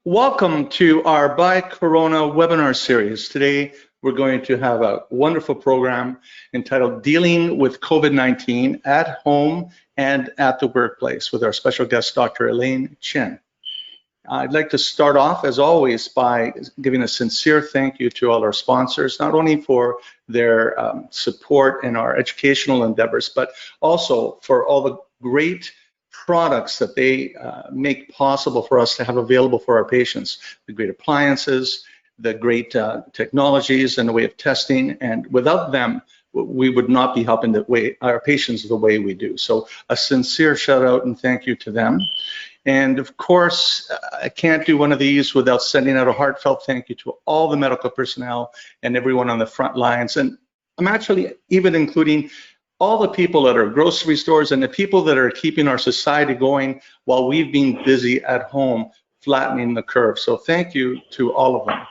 Welcome to our By Corona webinar series. Today, we're going to have a wonderful program entitled Dealing with COVID-19 at Home and at the Workplace with our special guest, Dr. Elaine Chin. I'd like to start off, as always, by giving a sincere thank you to all our sponsors, not only for their support in our educational endeavors, but also for all the great products that they make possible for us to have available for our patients, the great appliances, the great technologies and the way of testing, and without them, we would not be helping our patients the way we do. So a sincere shout out and thank you to them. And of course, I can't do one of these without sending out a heartfelt thank you to all the medical personnel and everyone on the front lines. And I'm actually even including all the people at our grocery stores and the people that are keeping our society going while we've been busy at home flattening the curve. So thank you to all of them.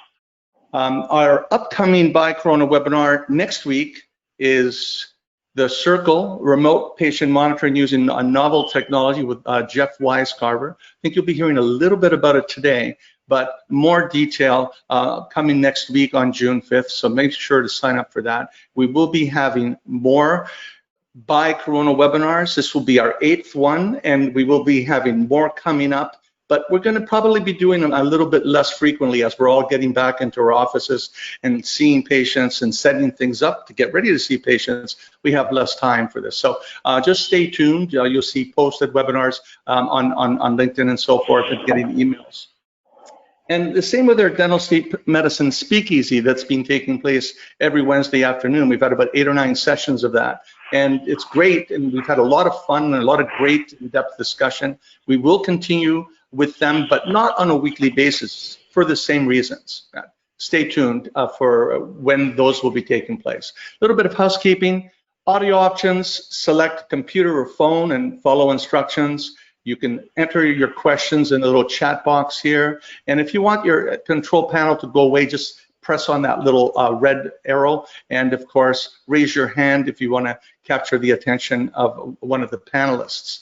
Our upcoming By Corona webinar next week is the Circle Remote Patient Monitoring using a novel technology with Jeff Weiscarver. I think you'll be hearing a little bit about it today, but more detail coming next week on June 5th, so make sure to sign up for that. We will be having more By Corona webinars. This will be our 8th one, and we will be having more coming up. But we're going to probably be doing them a little bit less frequently as we're all getting back into our offices and seeing patients and setting things up to get ready to see patients. We have less time for this. So just stay tuned. You'll see posted webinars on LinkedIn and so forth and getting emails. And the same with our dental sleep medicine speakeasy that's been taking place every Wednesday afternoon. We've had about 8 or 9 sessions of that. And it's great, and we've had a lot of fun and a lot of great in-depth discussion. We will continue with them, but not on a weekly basis for the same reasons. Stay tuned for when those will be taking place. A little bit of housekeeping, audio options, select computer or phone and follow instructions. You can enter your questions in the little chat box here. And if you want your control panel to go away, just press on that little red arrow. And of course, raise your hand if you want to capture the attention of one of the panelists.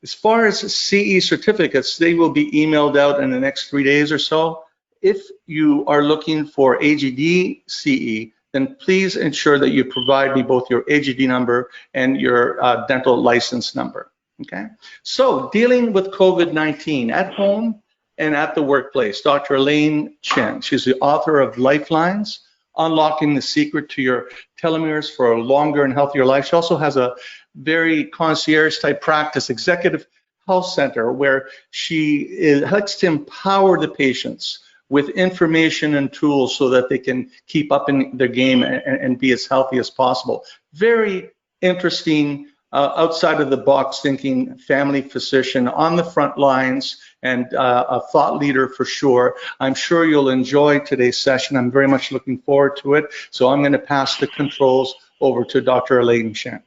As far as CE certificates, they will be emailed out in the next 3 days or so. If you are looking for AGD CE, then please ensure that you provide me both your AGD number and your dental license number. Okay, so dealing with COVID-19 at home and at the workplace. Dr. Elaine Chin, she's the author of Lifelines, Unlocking the Secret to Your Telomeres for a Longer and Healthier Life. She also has a very concierge type practice, executive health center, where she helps to empower the patients with information and tools so that they can keep up in their game and be as healthy as possible. Very interesting, outside of the box thinking family physician on the front lines and a thought leader for sure. I'm sure you'll enjoy today's session. I'm very much looking forward to it. So I'm going to pass the controls over to Dr. Elaine Chin.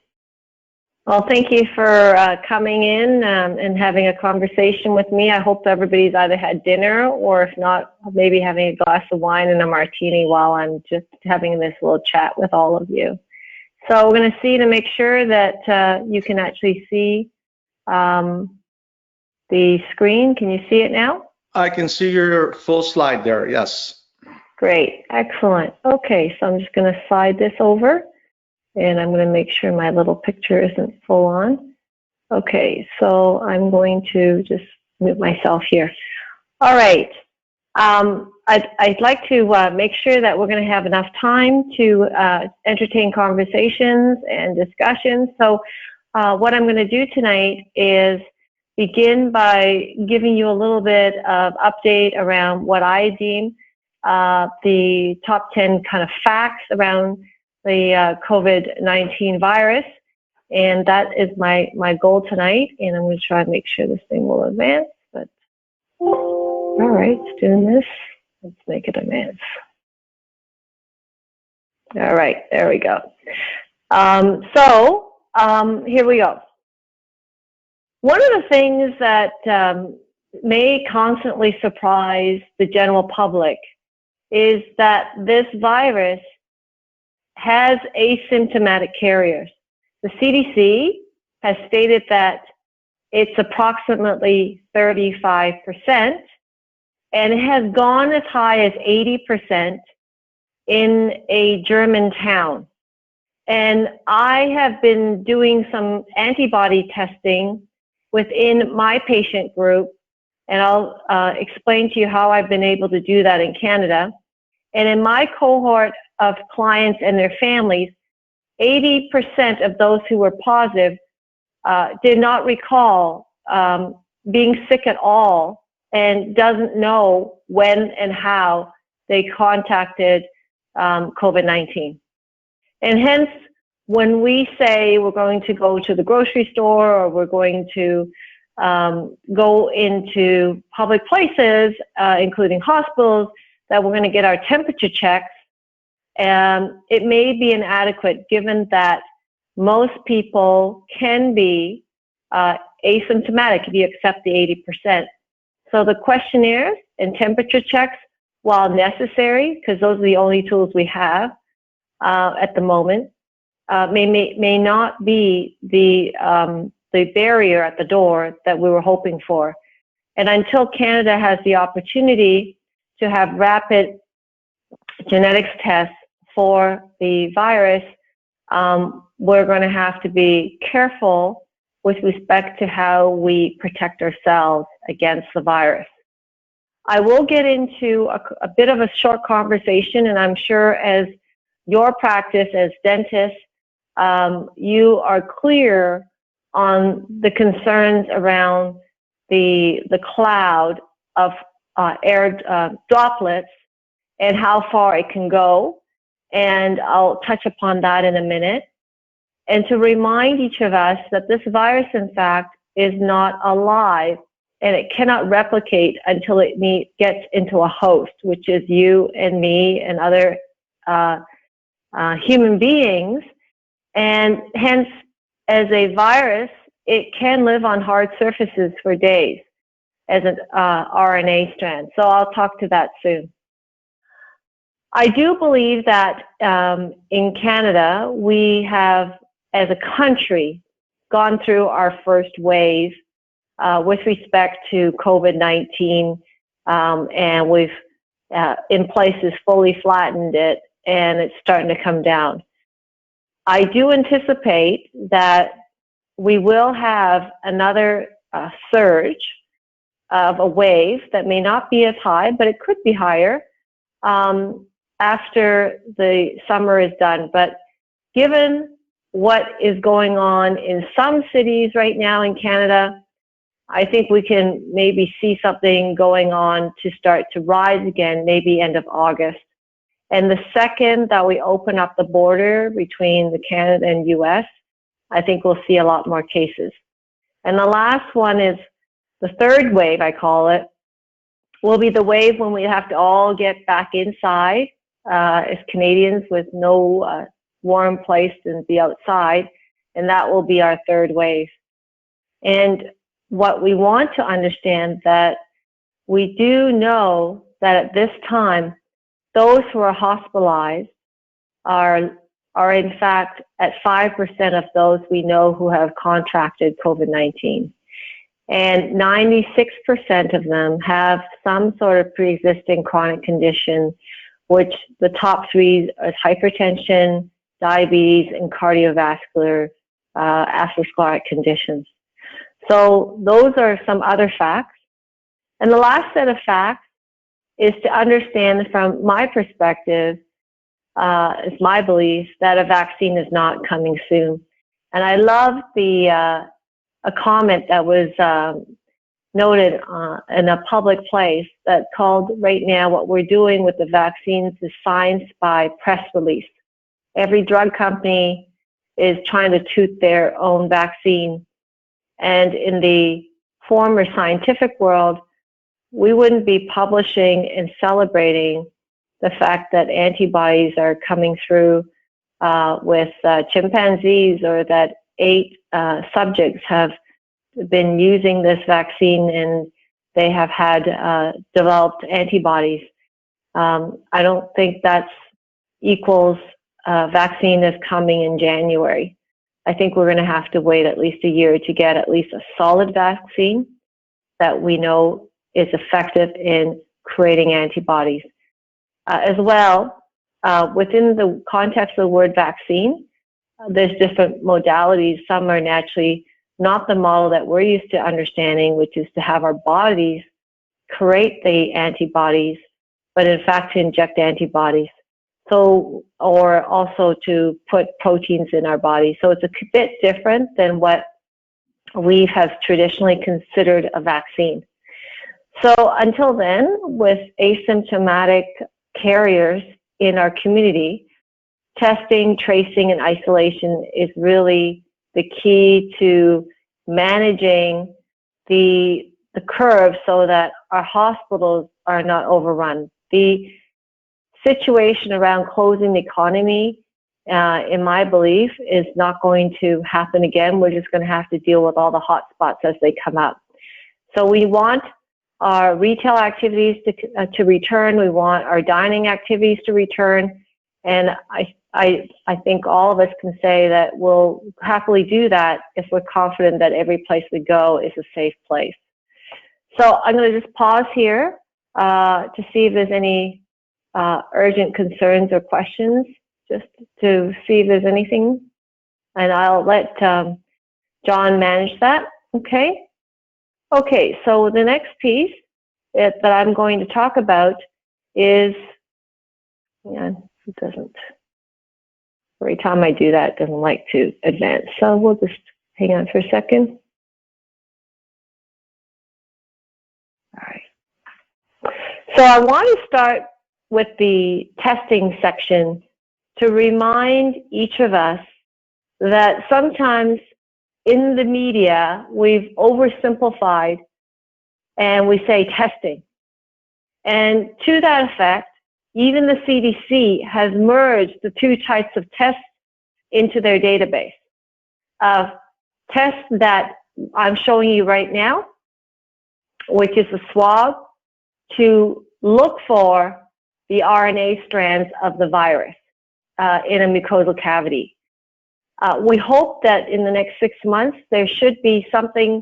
Well, thank you for coming in and having a conversation with me. I hope everybody's either had dinner or if not, maybe having a glass of wine and a martini while I'm just having this little chat with all of you. So we're going to see to make sure that you can actually see the screen. Can you see it now? I can see your full slide there, yes. Great, excellent. Okay, so I'm just going to slide this over. And I'm going to make sure my little picture isn't full on. Okay, so I'm going to just mute myself here. All right. I'd like to make sure that we're going to have enough time to entertain conversations and discussions. So what I'm going to do tonight is begin by giving you a little bit of update around what I deem the top 10 kind of facts around the COVID-19 virus, and that is my goal tonight, and I'm going to try to make sure this thing will advance, but all right, it's doing this. Let's make it advance. All right, there we go. Here we go. One of the things that may constantly surprise the general public is that this virus has asymptomatic carriers. The CDC has stated that it's approximately 35%, and it has gone as high as 80% in a German town. And I have been doing some antibody testing within my patient group, and I'll explain to you how I've been able to do that in Canada. And in my cohort of clients and their families, 80% of those who were positive did not recall being sick at all and doesn't know when and how they contacted COVID-19. And hence, when we say we're going to go to the grocery store or we're going to go into public places, including hospitals, that we're going to get our temperature checks, it may be inadequate given that most people can be asymptomatic if you accept the 80%. So the questionnaires and temperature checks, while necessary, because those are the only tools we have at the moment, may not be the barrier at the door that we were hoping for. And until Canada has the opportunity to have rapid genetics tests for the virus, we're going to have to be careful with respect to how we protect ourselves against the virus. I will get into a bit of a short conversation, and I'm sure as your practice as dentists, you are clear on the concerns around the cloud of air droplets and how far it can go. And I'll touch upon that in a minute. And to remind each of us that this virus, in fact, is not alive and it cannot replicate until it gets into a host, which is you and me and other human beings. And hence, as a virus, it can live on hard surfaces for days as an RNA strand. So I'll talk to that soon. I do believe that in Canada, we have, as a country, gone through our first wave with respect to COVID-19, and we've, in places, fully flattened it, and it's starting to come down. I do anticipate that we will have another surge of a wave that may not be as high, but it could be higher after the summer is done. But given what is going on in some cities right now in Canada, I think we can maybe see something going on to start to rise again, maybe end of August. And the second that we open up the border between the Canada and US, I think we'll see a lot more cases. And the last one is the third wave, I call it, will be the wave when we have to all get back inside as Canadians with no warm place and be outside, and that will be our third wave. And what we want to understand that we do know that at this time, those who are hospitalized are in fact at 5% of those we know who have contracted COVID-19. And 96% of them have some sort of pre-existing chronic condition, which the top three is hypertension, diabetes, and cardiovascular atherosclerotic conditions. So those are some other facts. And the last set of facts is to understand from my perspective, it's my belief that a vaccine is not coming soon. And I love a comment that was noted in a public place that called right now what we're doing with the vaccines is science by press release. Every drug company is trying to toot their own vaccine. And in the former scientific world, we wouldn't be publishing and celebrating the fact that antibodies are coming through with chimpanzees, or that 8 subjects have been using this vaccine and they have had developed antibodies. I don't think that's equals vaccine is coming in January. I think we're going to have to wait at least a year to get at least a solid vaccine that we know is effective in creating antibodies. As well, within the context of the word vaccine, there's different modalities. Some are naturally not the model that we're used to understanding, which is to have our bodies create the antibodies, but in fact to inject antibodies. So, or also to put proteins in our body. So it's a bit different than what we have traditionally considered a vaccine. So until then, with asymptomatic carriers in our community, testing, tracing, and isolation is really the key to managing the curve so that our hospitals are not overrun. The situation around closing the economy, in my belief, is not going to happen again. We're just going to have to deal with all the hot spots as they come up. So we want our retail activities to return. We want our dining activities to return. And I think all of us can say that we'll happily do that if we're confident that every place we go is a safe place. So I'm going to just pause here to see if there's any urgent concerns or questions, just to see if there's anything. And I'll let John manage that. Okay. Okay, so the next piece that I'm going to talk about is, yeah, it doesn't, every time I do that, it doesn't like to advance. So we'll just hang on for a second. All right. So I want to start with the testing section to remind each of us that sometimes in the media, we've oversimplified and we say testing. And to that effect, even the CDC has merged the two types of tests into their database of tests that I'm showing you right now, which is a swab to look for the RNA strands of the virus in a mucosal cavity. We hope that in the next 6 months, there should be something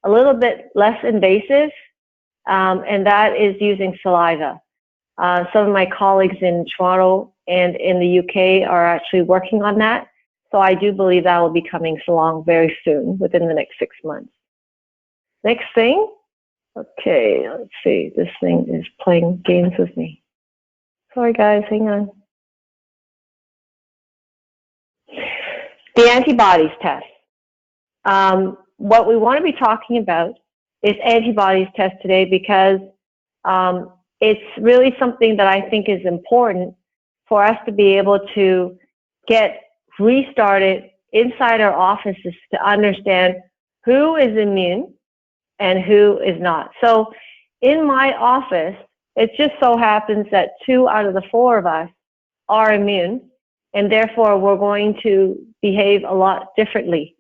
a little bit less invasive, and that is using saliva. Some of my colleagues in Toronto and in the UK are actually working on that. So I do believe that will be coming along very soon, within the next 6 months. Next thing. Okay, let's see. This thing is playing games with me. Sorry, guys, hang on. The antibodies test. What we want to be talking about is antibodies test today because it's really something that I think is important for us to be able to get restarted inside our offices to understand who is immune and who is not. So in my office, it just so happens that 2 out of the 4 of us are immune, and therefore we're going to behave a lot differently.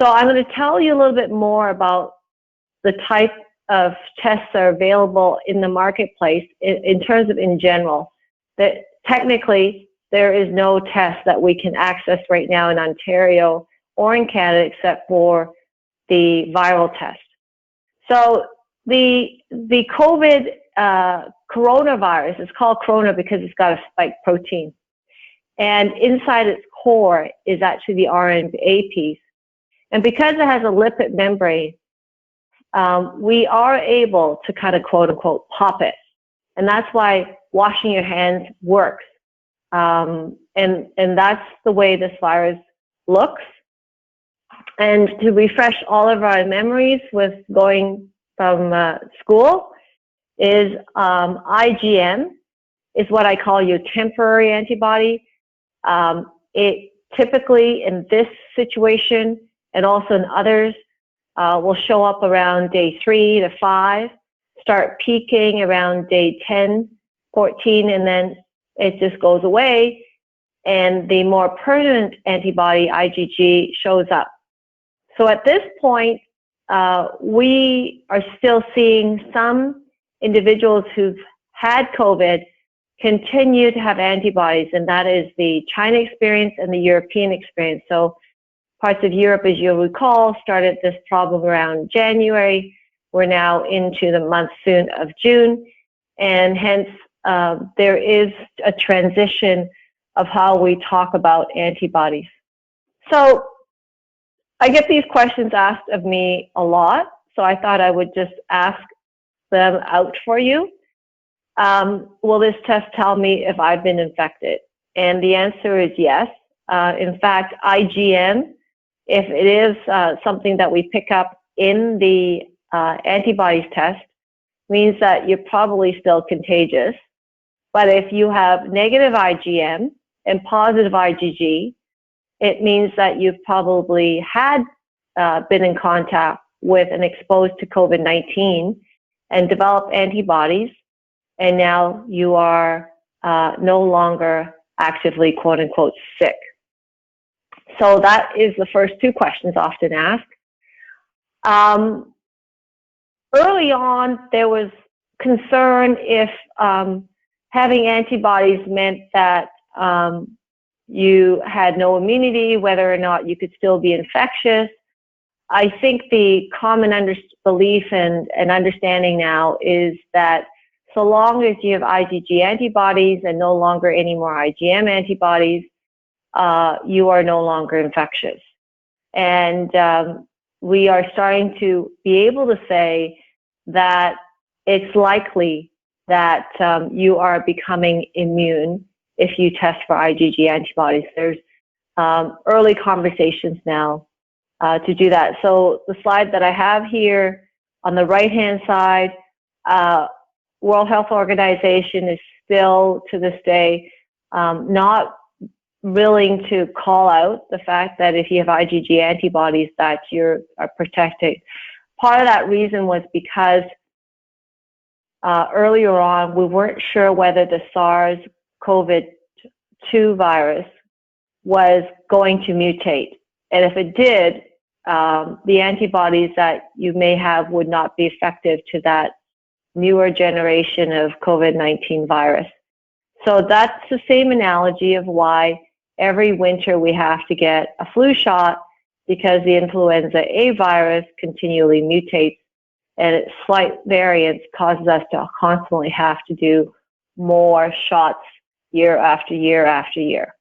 So I'm going to tell you a little bit more about the type of tests that are available in the marketplace in terms of in general. That technically there is no test that we can access right now in Ontario or in Canada except for the viral test. So the COVID coronavirus is called corona because it's got a spike protein. And inside its core is actually the RNA piece. And because it has a lipid membrane, we are able to kind of quote unquote pop it. And that's why washing your hands works. And that's the way this virus looks. And to refresh all of our memories with going from school is IgM is what I call your temporary antibody. It typically in this situation and also in others will show up around day 3 to 5, start peaking around day 10, 14, and then it just goes away. And the more permanent antibody, IgG, shows up. So at this point, we are still seeing some individuals who've had COVID continue to have antibodies, and that is the China experience and the European experience. So parts of Europe, as you'll recall, started this problem around January. We're now into the month soon of June, and hence there is a transition of how we talk about antibodies. So I get these questions asked of me a lot, so I thought I would just ask them out for you. Will this test tell me if I've been infected? And the answer is yes. In fact, IgM, if it is something that we pick up in the antibodies test, means that you're probably still contagious. But if you have negative IgM and positive IgG, it means that you've probably had been in contact with and exposed to COVID-19 and developed antibodies, and now you are no longer actively, quote unquote, sick. So that is the first two questions often asked. Early on, there was concern if having antibodies meant that you had no immunity, whether or not you could still be infectious. I think the common belief and understanding now is that so long as you have IgG antibodies and no longer any more IgM antibodies, you are no longer infectious. And we are starting to be able to say that it's likely that you are becoming immune if you test for IgG antibodies. There's early conversations now to do that. So the slide that I have here on the right-hand side, World Health Organization is still, to this day, not willing to call out the fact that if you have IgG antibodies that you are protected. Part of that reason was because earlier on, we weren't sure whether the SARS-CoV-2 virus was going to mutate. And if it did, the antibodies that you may have would not be effective to that newer generation of COVID-19 virus. So that's the same analogy of why every winter we have to get a flu shot, because the influenza A virus continually mutates, and its slight variance causes us to constantly have to do more shots year after year after year.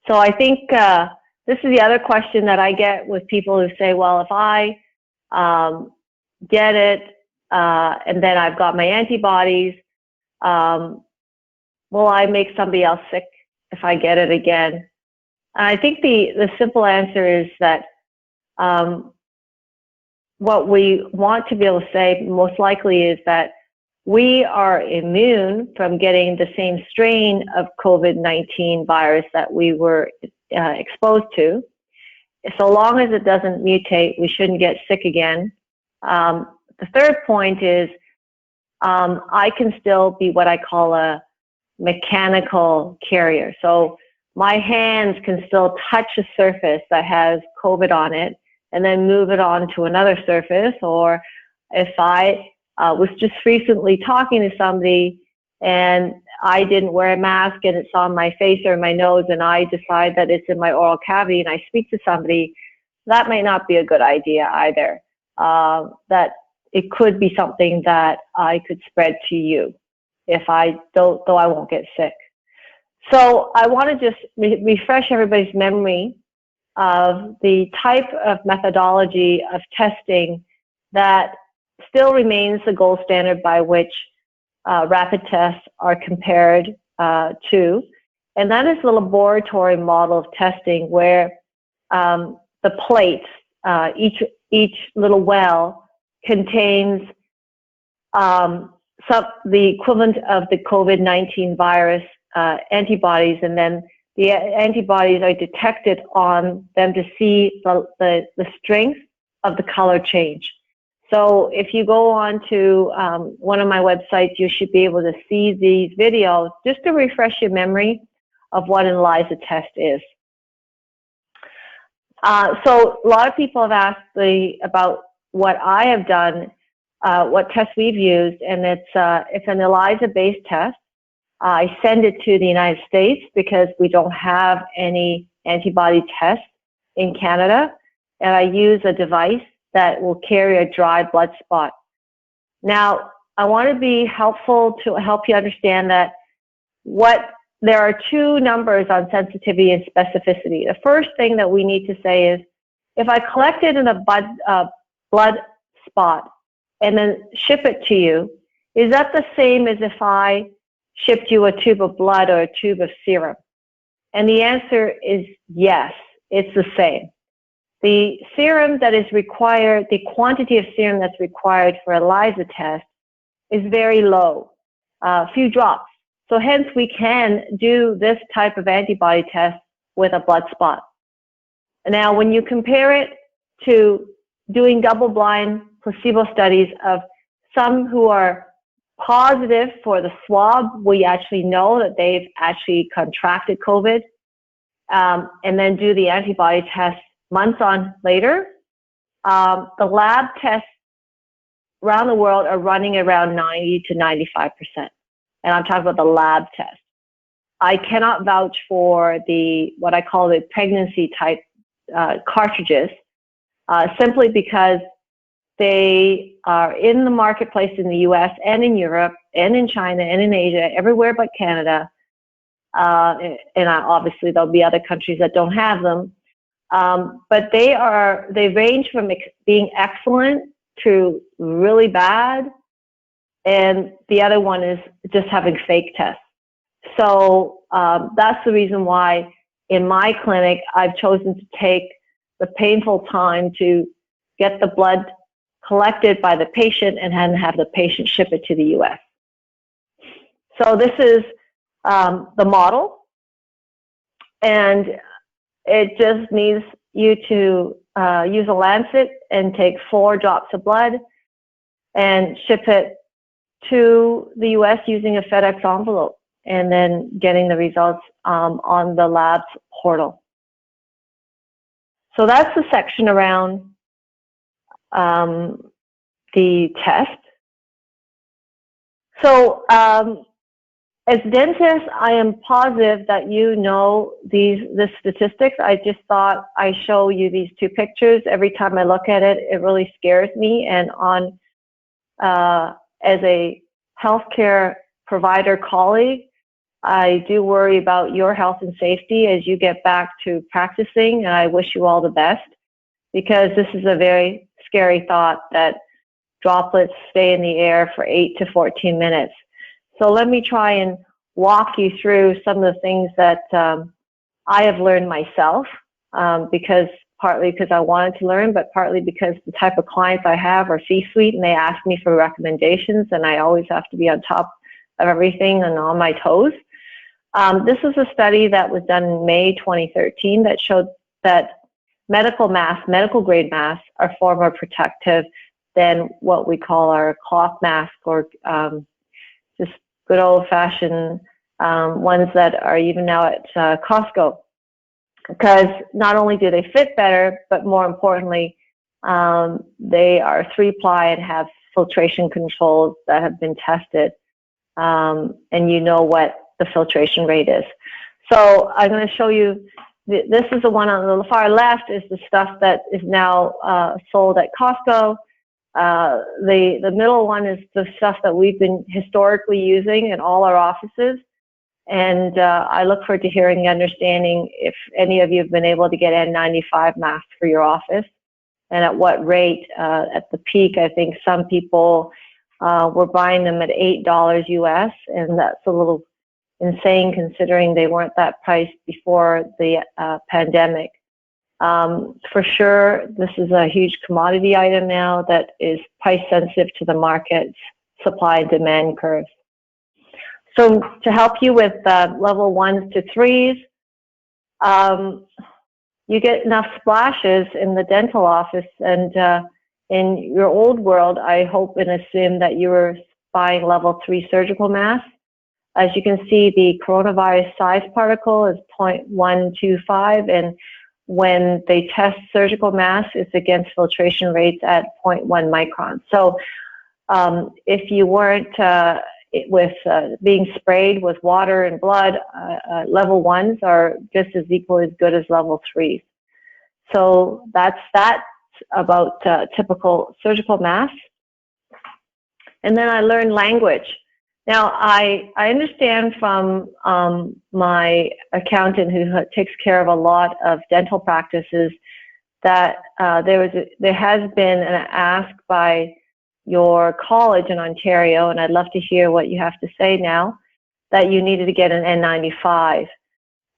So I think this is the other question that I get with people who say, well, if I get it and then I've got my antibodies, will I make somebody else sick if I get it again? And I think the simple answer is that what we want to be able to say most likely is that we are immune from getting the same strain of COVID-19 virus that we were exposed to. So long as it doesn't mutate, we shouldn't get sick again. The third point is I can still be what I call a mechanical carrier. So my hands can still touch a surface that has COVID on it and then move it on to another surface. Or if I was just recently talking to somebody and I didn't wear a mask and it's on my face or my nose and I decide that it's in my oral cavity and I speak to somebody, that might not be a good idea either. That it could be something that I could spread to you if I don't, though I won't get sick. So I want to just refresh everybody's memory of the type of methodology of testing that still remains the gold standard by which rapid tests are compared to, and that is the laboratory model of testing where the plates, each little well contains the equivalent of the COVID-19 virus antibodies, and then the antibodies are detected on them to see the strength of the color change. So if you go on to one of my websites, you should be able to see these videos just to refresh your memory of what an ELISA test is. So a lot of people have asked about what I have done, what tests we've used, and it's an ELISA-based test. I send it to the United States because we don't have any antibody tests in Canada, and I use a device that will carry a dry blood spot. Now, I want to be helpful to help you understand that there are two numbers on sensitivity and specificity. The first thing that we need to say is, if I collect it in a blood spot and then ship it to you, is that the same as if I shipped you a tube of blood or a tube of serum? And the answer is yes, it's the same. The serum that is required, the quantity of serum that's required for ELISA test is very low, a few drops. So hence we can do this type of antibody test with a blood spot. Now, when you compare it to doing double-blind placebo studies of some who are positive for the swab, we actually know that they've actually contracted COVID, and then do the antibody test months on later. The lab tests around the world are running around 90 to 95%. And I'm talking about the lab test. I cannot vouch for what I call the pregnancy type cartridges, simply because they are in the marketplace in the US and in Europe and in China and in Asia, everywhere but Canada. And obviously there'll be other countries that don't have them. But they range from being excellent to really bad. And the other one is just having fake tests. So that's the reason why in my clinic, I've chosen to take the painful time to get the blood collected by the patient and then have the patient ship it to the US. So this is the model. And it just needs you to use a lancet and take 4 drops of blood and ship it to the US using a FedEx envelope, and then getting the results on the lab's portal. So that's the section around the test. So as dentists, I am positive that you know the statistics. I just thought I show you these 2 pictures. Every time I look at it, it really scares me. And as a healthcare provider colleague, I do worry about your health and safety as you get back to practicing, and I wish you all the best, because this is a very scary thought that droplets stay in the air for 8 to 14 minutes. So let me try and walk you through some of the things that I have learned myself, partly because I wanted to learn, but partly because the type of clients I have are C-suite and they ask me for recommendations, and I always have to be on top of everything and on my toes. This is a study that was done in May 2013 that showed that medical grade masks are far more protective than what we call our cloth mask, or just good old-fashioned ones that are even now at Costco. Because not only do they fit better, but more importantly, they are 3-ply and have filtration controls that have been tested, and you know what the filtration rate is. So I'm going to show you, this is the one on the far left, is the stuff that is now sold at Costco. The middle one is the stuff that we've been historically using in all our offices. And I look forward to hearing and understanding if any of you have been able to get N95 masks for your office, and at what rate. At the peak, I think some people were buying them at $8 US, and that's a little insane considering they weren't that priced before the pandemic. For sure, this is a huge commodity item now that is price sensitive to the market's supply and demand curves. So to help you with level 1s to 3s, you get enough splashes in the dental office, and in your old world, I hope and assume that you were buying level 3 surgical masks. As you can see, the coronavirus size particle is 0.125, and when they test surgical masks, it's against filtration rates at 0.1 microns. So if you weren't being sprayed with water and blood, level 1s are just as equally as good as level 3s. So that's about typical surgical masks. And then I learned language. Now, I understand from my accountant who takes care of a lot of dental practices that there has been an ask by your college in Ontario, and I'd love to hear what you have to say now, that you needed to get an N95.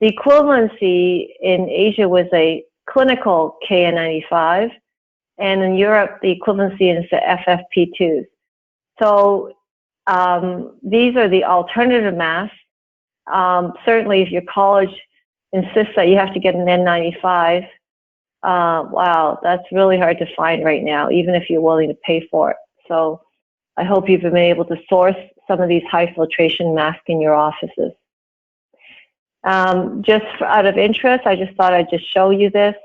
The equivalency in Asia was a clinical KN95, and in Europe, the equivalency is the FFP2s. So these are the alternative masks. Certainly, if your college insists that you have to get an N95, wow, that's really hard to find right now, even if you're willing to pay for it. So I hope you've been able to source some of these high filtration masks in your offices. Just out of interest, I just thought I'd just show you this.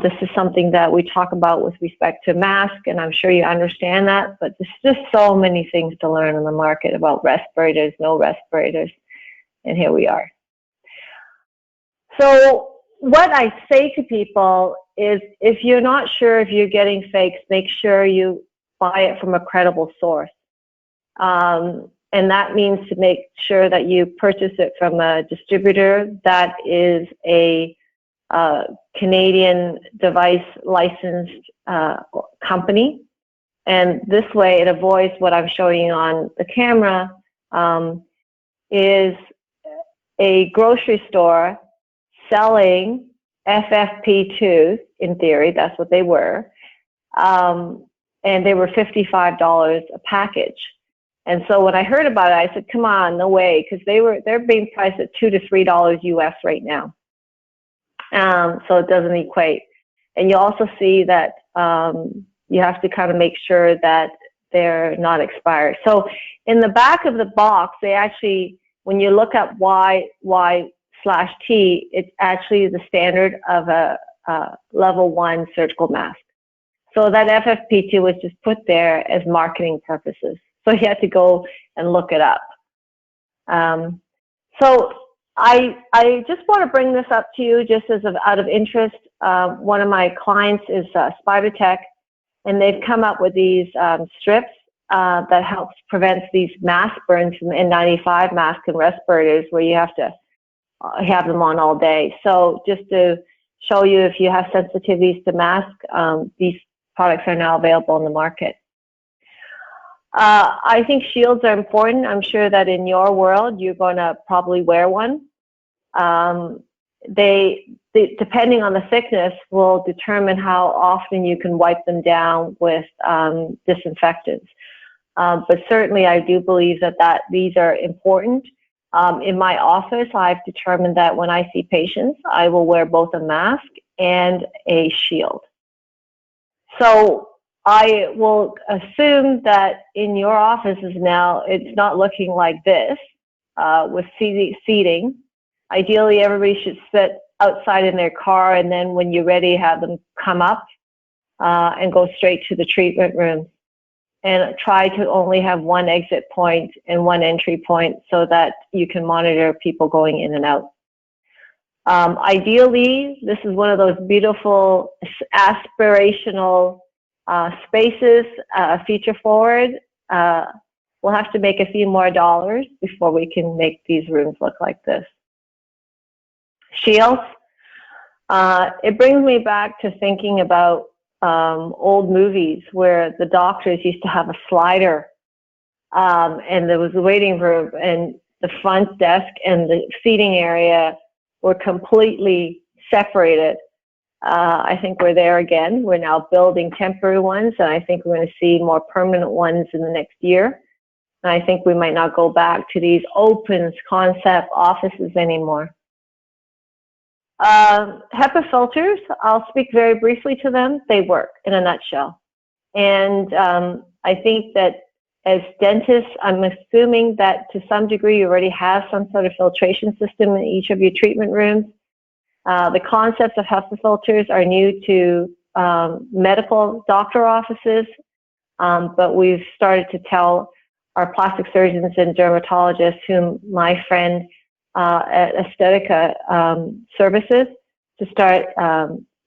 This is something that we talk about with respect to masks, and I'm sure you understand that, but there's just so many things to learn in the market about respirators, no respirators, and here we are. So what I say to people is, if you're not sure if you're getting fakes, make sure you buy it from a credible source. And that means to make sure that you purchase it from a distributor that is a Canadian device licensed company. And this way it avoids what I'm showing you on the camera, is a grocery store selling FFP2s, in theory, that's what they were, and they were $55 a package. And so when I heard about it, I said, come on, no way, because they're being priced at $2 to $3 US right now. So it doesn't equate. And you also see that you have to kind of make sure that they're not expired. So in the back of the box, they actually, when you look up Y/T, it's actually the standard of a level 1 surgical mask. So that FFP2 was just put there as marketing purposes. So you had to go and look it up. So I just want to bring this up to you just as out of interest. One of my clients is Spider Tech, and they've come up with these strips that helps prevent these mask burns from N95 masks and respirators, where you have to have them on all day. So just to show you, if you have sensitivities to mask, these products are now available on the market. I think shields are important. I'm sure that in your world, you're going to probably wear one. They depending on the thickness, will determine how often you can wipe them down with disinfectants. But certainly, I do believe that these are important. In my office, I've determined that when I see patients, I will wear both a mask and a shield. So I will assume that in your offices now, it's not looking like this with seating. Ideally, everybody should sit outside in their car, and then when you're ready, have them come up and go straight to the treatment room. And try to only have one exit point and one entry point so that you can monitor people going in and out. Ideally, this is one of those beautiful aspirational spaces, feature forward. We'll have to make a few more dollars before we can make these rooms look like this. Shields. It brings me back to thinking about old movies where the doctors used to have a slider and there was a waiting room, and the front desk and the seating area were completely separated. I think we're there again. We're now building temporary ones, and I think we're going to see more permanent ones in the next year. And I think we might not go back to these open concept offices anymore. HEPA filters, I'll speak very briefly to them. They work in a nutshell. And I think that as dentists, I'm assuming that to some degree you already have some sort of filtration system in each of your treatment rooms. The concepts of HEPA filters are new to medical doctor offices, but we've started to tell our plastic surgeons and dermatologists, whom my friend at Aesthetica Services, to start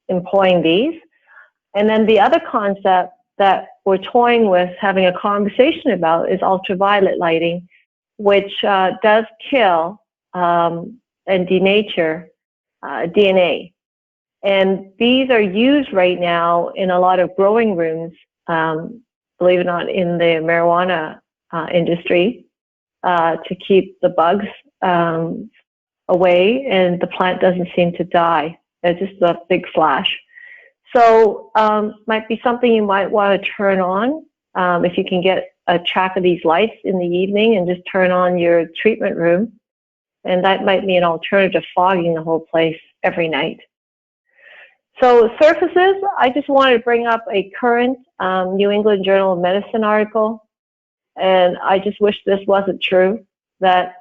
employing these. And then the other concept that we're toying with having a conversation about is ultraviolet lighting, which does kill and denature DNA. And these are used right now in a lot of growing rooms, believe it or not, in the marijuana industry to keep the bugs away, and the plant doesn't seem to die. It's just a big flash. So might be something you might want to turn on if you can get a track of these lights in the evening and just turn on your treatment room. And that might be an alternative to fogging the whole place every night. So surfaces, I just wanted to bring up a current New England Journal of Medicine article. And I just wish this wasn't true, that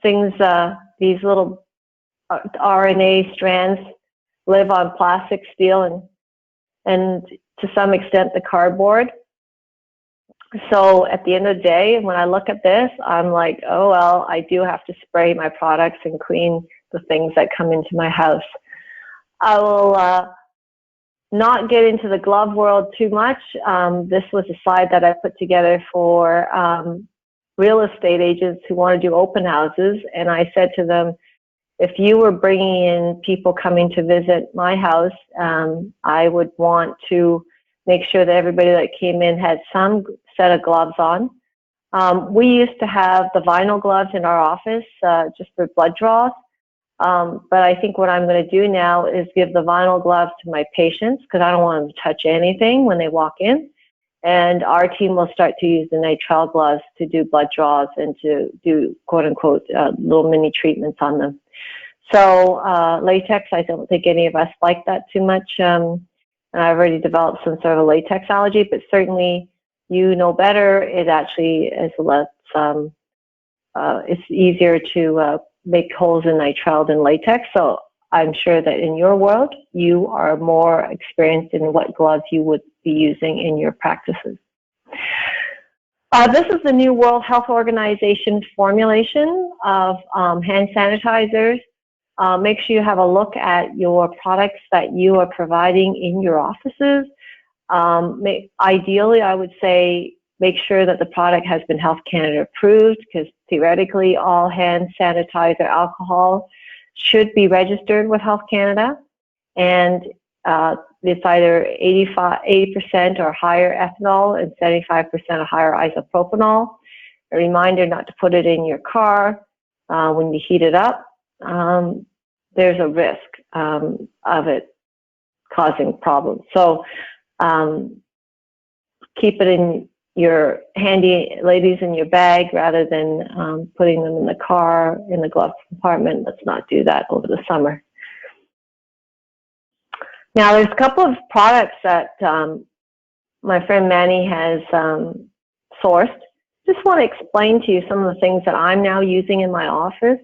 things, these little RNA strands live on plastic, steel, and to some extent the cardboard. So at the end of the day, when I look at this, I'm like, oh, well, I do have to spray my products and clean the things that come into my house. I will not get into the glove world too much. This was a slide that I put together for real estate agents who want to do open houses. And I said to them, if you were bringing in people coming to visit my house, I would want to make sure that everybody that came in had some set of gloves on. We used to have the vinyl gloves in our office just for blood draws. But I think what I'm going to do now is give the vinyl gloves to my patients because I don't want them to touch anything when they walk in. And our team will start to use the nitrile gloves to do blood draws and to do, quote unquote, little mini treatments on them. So latex, I don't think any of us like that too much. And I've already developed some sort of a latex allergy, but certainly you know better. It actually is less, it's easier to make holes in nitrile than latex. So I'm sure that in your world, you are more experienced in what gloves you would be using in your practices. This is the new World Health Organization formulation of hand sanitizers. Make sure you have a look at your products that you are providing in your offices. Ideally, I would say make sure that the product has been Health Canada approved, because theoretically all hand sanitizer alcohol should be registered with Health Canada, and it's either 80% or higher ethanol and 75% or higher isopropanol. A reminder not to put it in your car when you heat it up. There's a risk of it causing problems. So keep it in your handy, ladies, in your bag rather than putting them in the car, in the glove compartment. Let's not do that over the summer. Now, there's a couple of products that my friend Manny has sourced. Just want to explain to you some of the things that I'm now using in my office.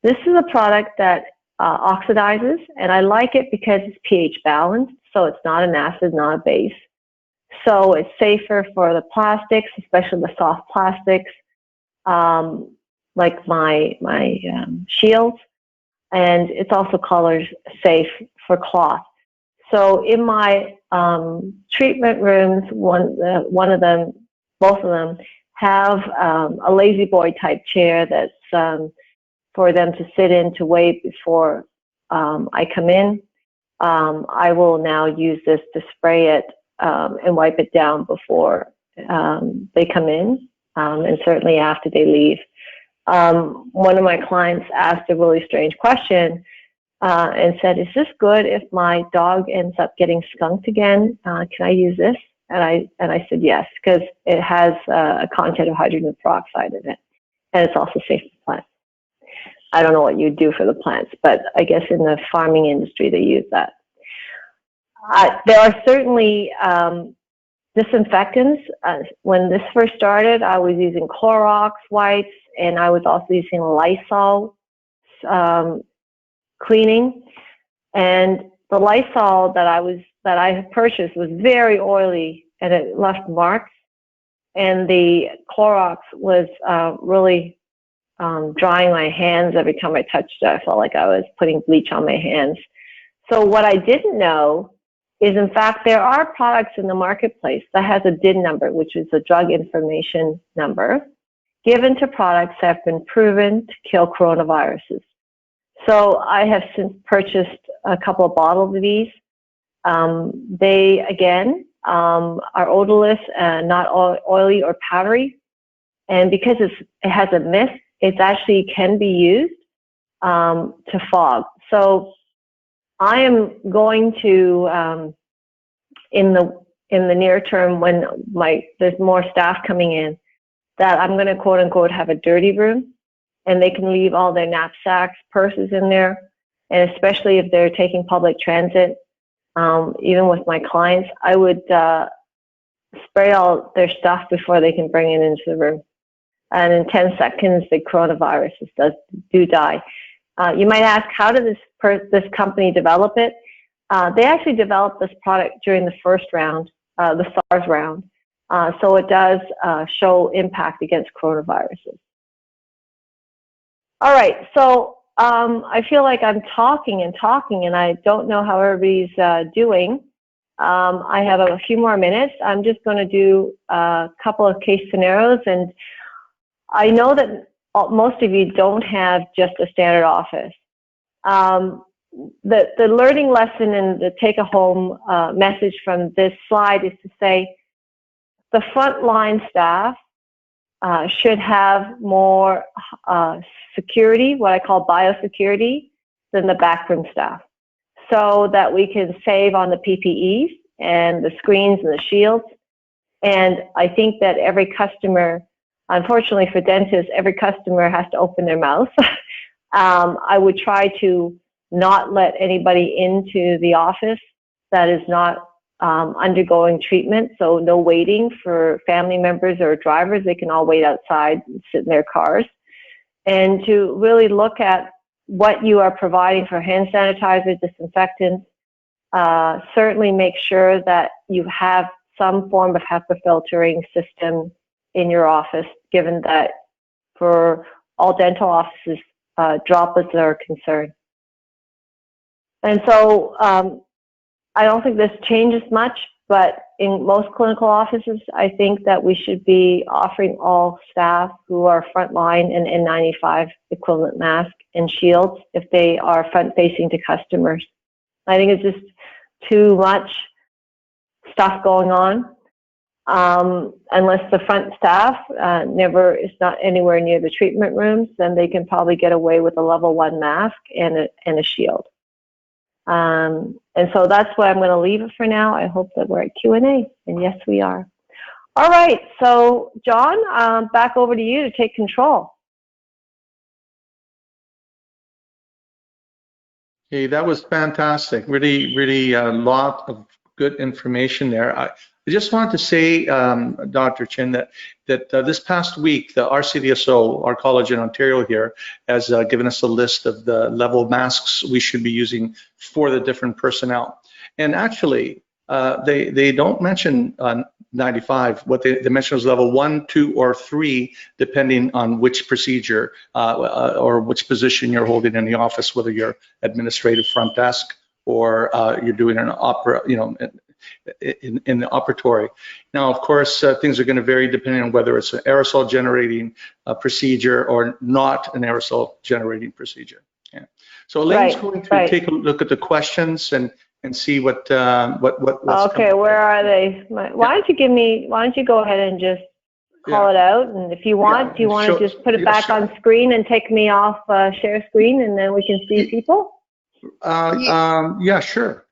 This is a product that oxidizes, and I like it because it's pH balanced, so it's not an acid, not a base. So it's safer for the plastics, especially the soft plastics, like my shields, and it's also color safe for cloth. So in my treatment rooms, one of them, both of them, have a lazy boy type chair that's for them to sit in to wait before I come in. I will now use this to spray it and wipe it down before they come in, and certainly after they leave. One of my clients asked a really strange question and said, is this good if my dog ends up getting skunked again? Can I use this? And I said yes, because it has a content of hydrogen peroxide in it, and it's also safe for plants. I don't know what you do for the plants, but I guess in the farming industry they use that. There are certainly disinfectants. When this first started, I was using Clorox wipes, and I was also using Lysol cleaning. And the Lysol that I had purchased was very oily, and it left marks. And the Clorox was really drying my hands every time I touched it. I felt like I was putting bleach on my hands. So what I didn't know is, in fact, there are products in the marketplace that has a DIN number, which is a drug information number, given to products that have been proven to kill coronaviruses. So I have since purchased a couple of bottles of these. They, again, are odorless and not oily or powdery. And because it has a mist, it actually can be used to fog. So I am going to, in the near term, when there's more staff coming in, that I'm going to quote unquote have a dirty room, and they can leave all their knapsacks, purses in there, and especially if they're taking public transit. Even with my clients, I would spray all their stuff before they can bring it into the room. And in 10 seconds, the coronaviruses do die. You might ask, how did this company develop it? They actually developed this product during the first round, the SARS round. So it does show impact against coronaviruses. All right, so I feel like I'm talking, and I don't know how everybody's doing. I have a few more minutes. I'm just going to do a couple of case scenarios, and I know that most of you don't have just a standard office. The learning lesson and the take-home message from this slide is to say the frontline staff should have more security, what I call biosecurity, than the backroom staff, so that we can save on the PPEs and the screens and the shields. And I think that every customer, unfortunately for dentists, every customer has to open their mouth. I would try to not let anybody into the office that is not undergoing treatment, so no waiting for family members or drivers. They can all wait outside and sit in their cars. And to really look at what you are providing for hand sanitizer, disinfectants. Certainly make sure that you have some form of HEPA filtering system in your office, given that for all dental offices, droplets are a concern. And so I don't think this changes much, but in most clinical offices, I think that we should be offering all staff who are frontline an N95 equivalent mask and shields if they are front-facing to customers. I think it's just too much stuff going on. Unless the front staff is not anywhere near the treatment rooms, then they can probably get away with a level 1 mask and a shield. And so that's where I'm going to leave it for now. I hope that we're at Q&A, and yes, we are. All right, so John, back over to you to take control. Hey, that was fantastic. Really a lot of good information there. I just wanted to say, Dr. Chin, that this past week, the RCDSO, our college in Ontario here, has given us a list of the level of masks we should be using for the different personnel. And actually, they don't mention 95. What they mention is level 1, 2, or 3, depending on which procedure or which position you're holding in the office, whether you're administrative front desk or you're doing an opera, in the operatory. Now, of course, things are going to vary depending on whether it's an aerosol generating procedure or not an aerosol generating procedure. Yeah. So Elaine's going to take a look at the questions and see what's okay, where are they? Why don't you go ahead and just call it out, and if you want, do you want to just put it back on screen and take me off share screen, and then we can see people? Yeah, sure.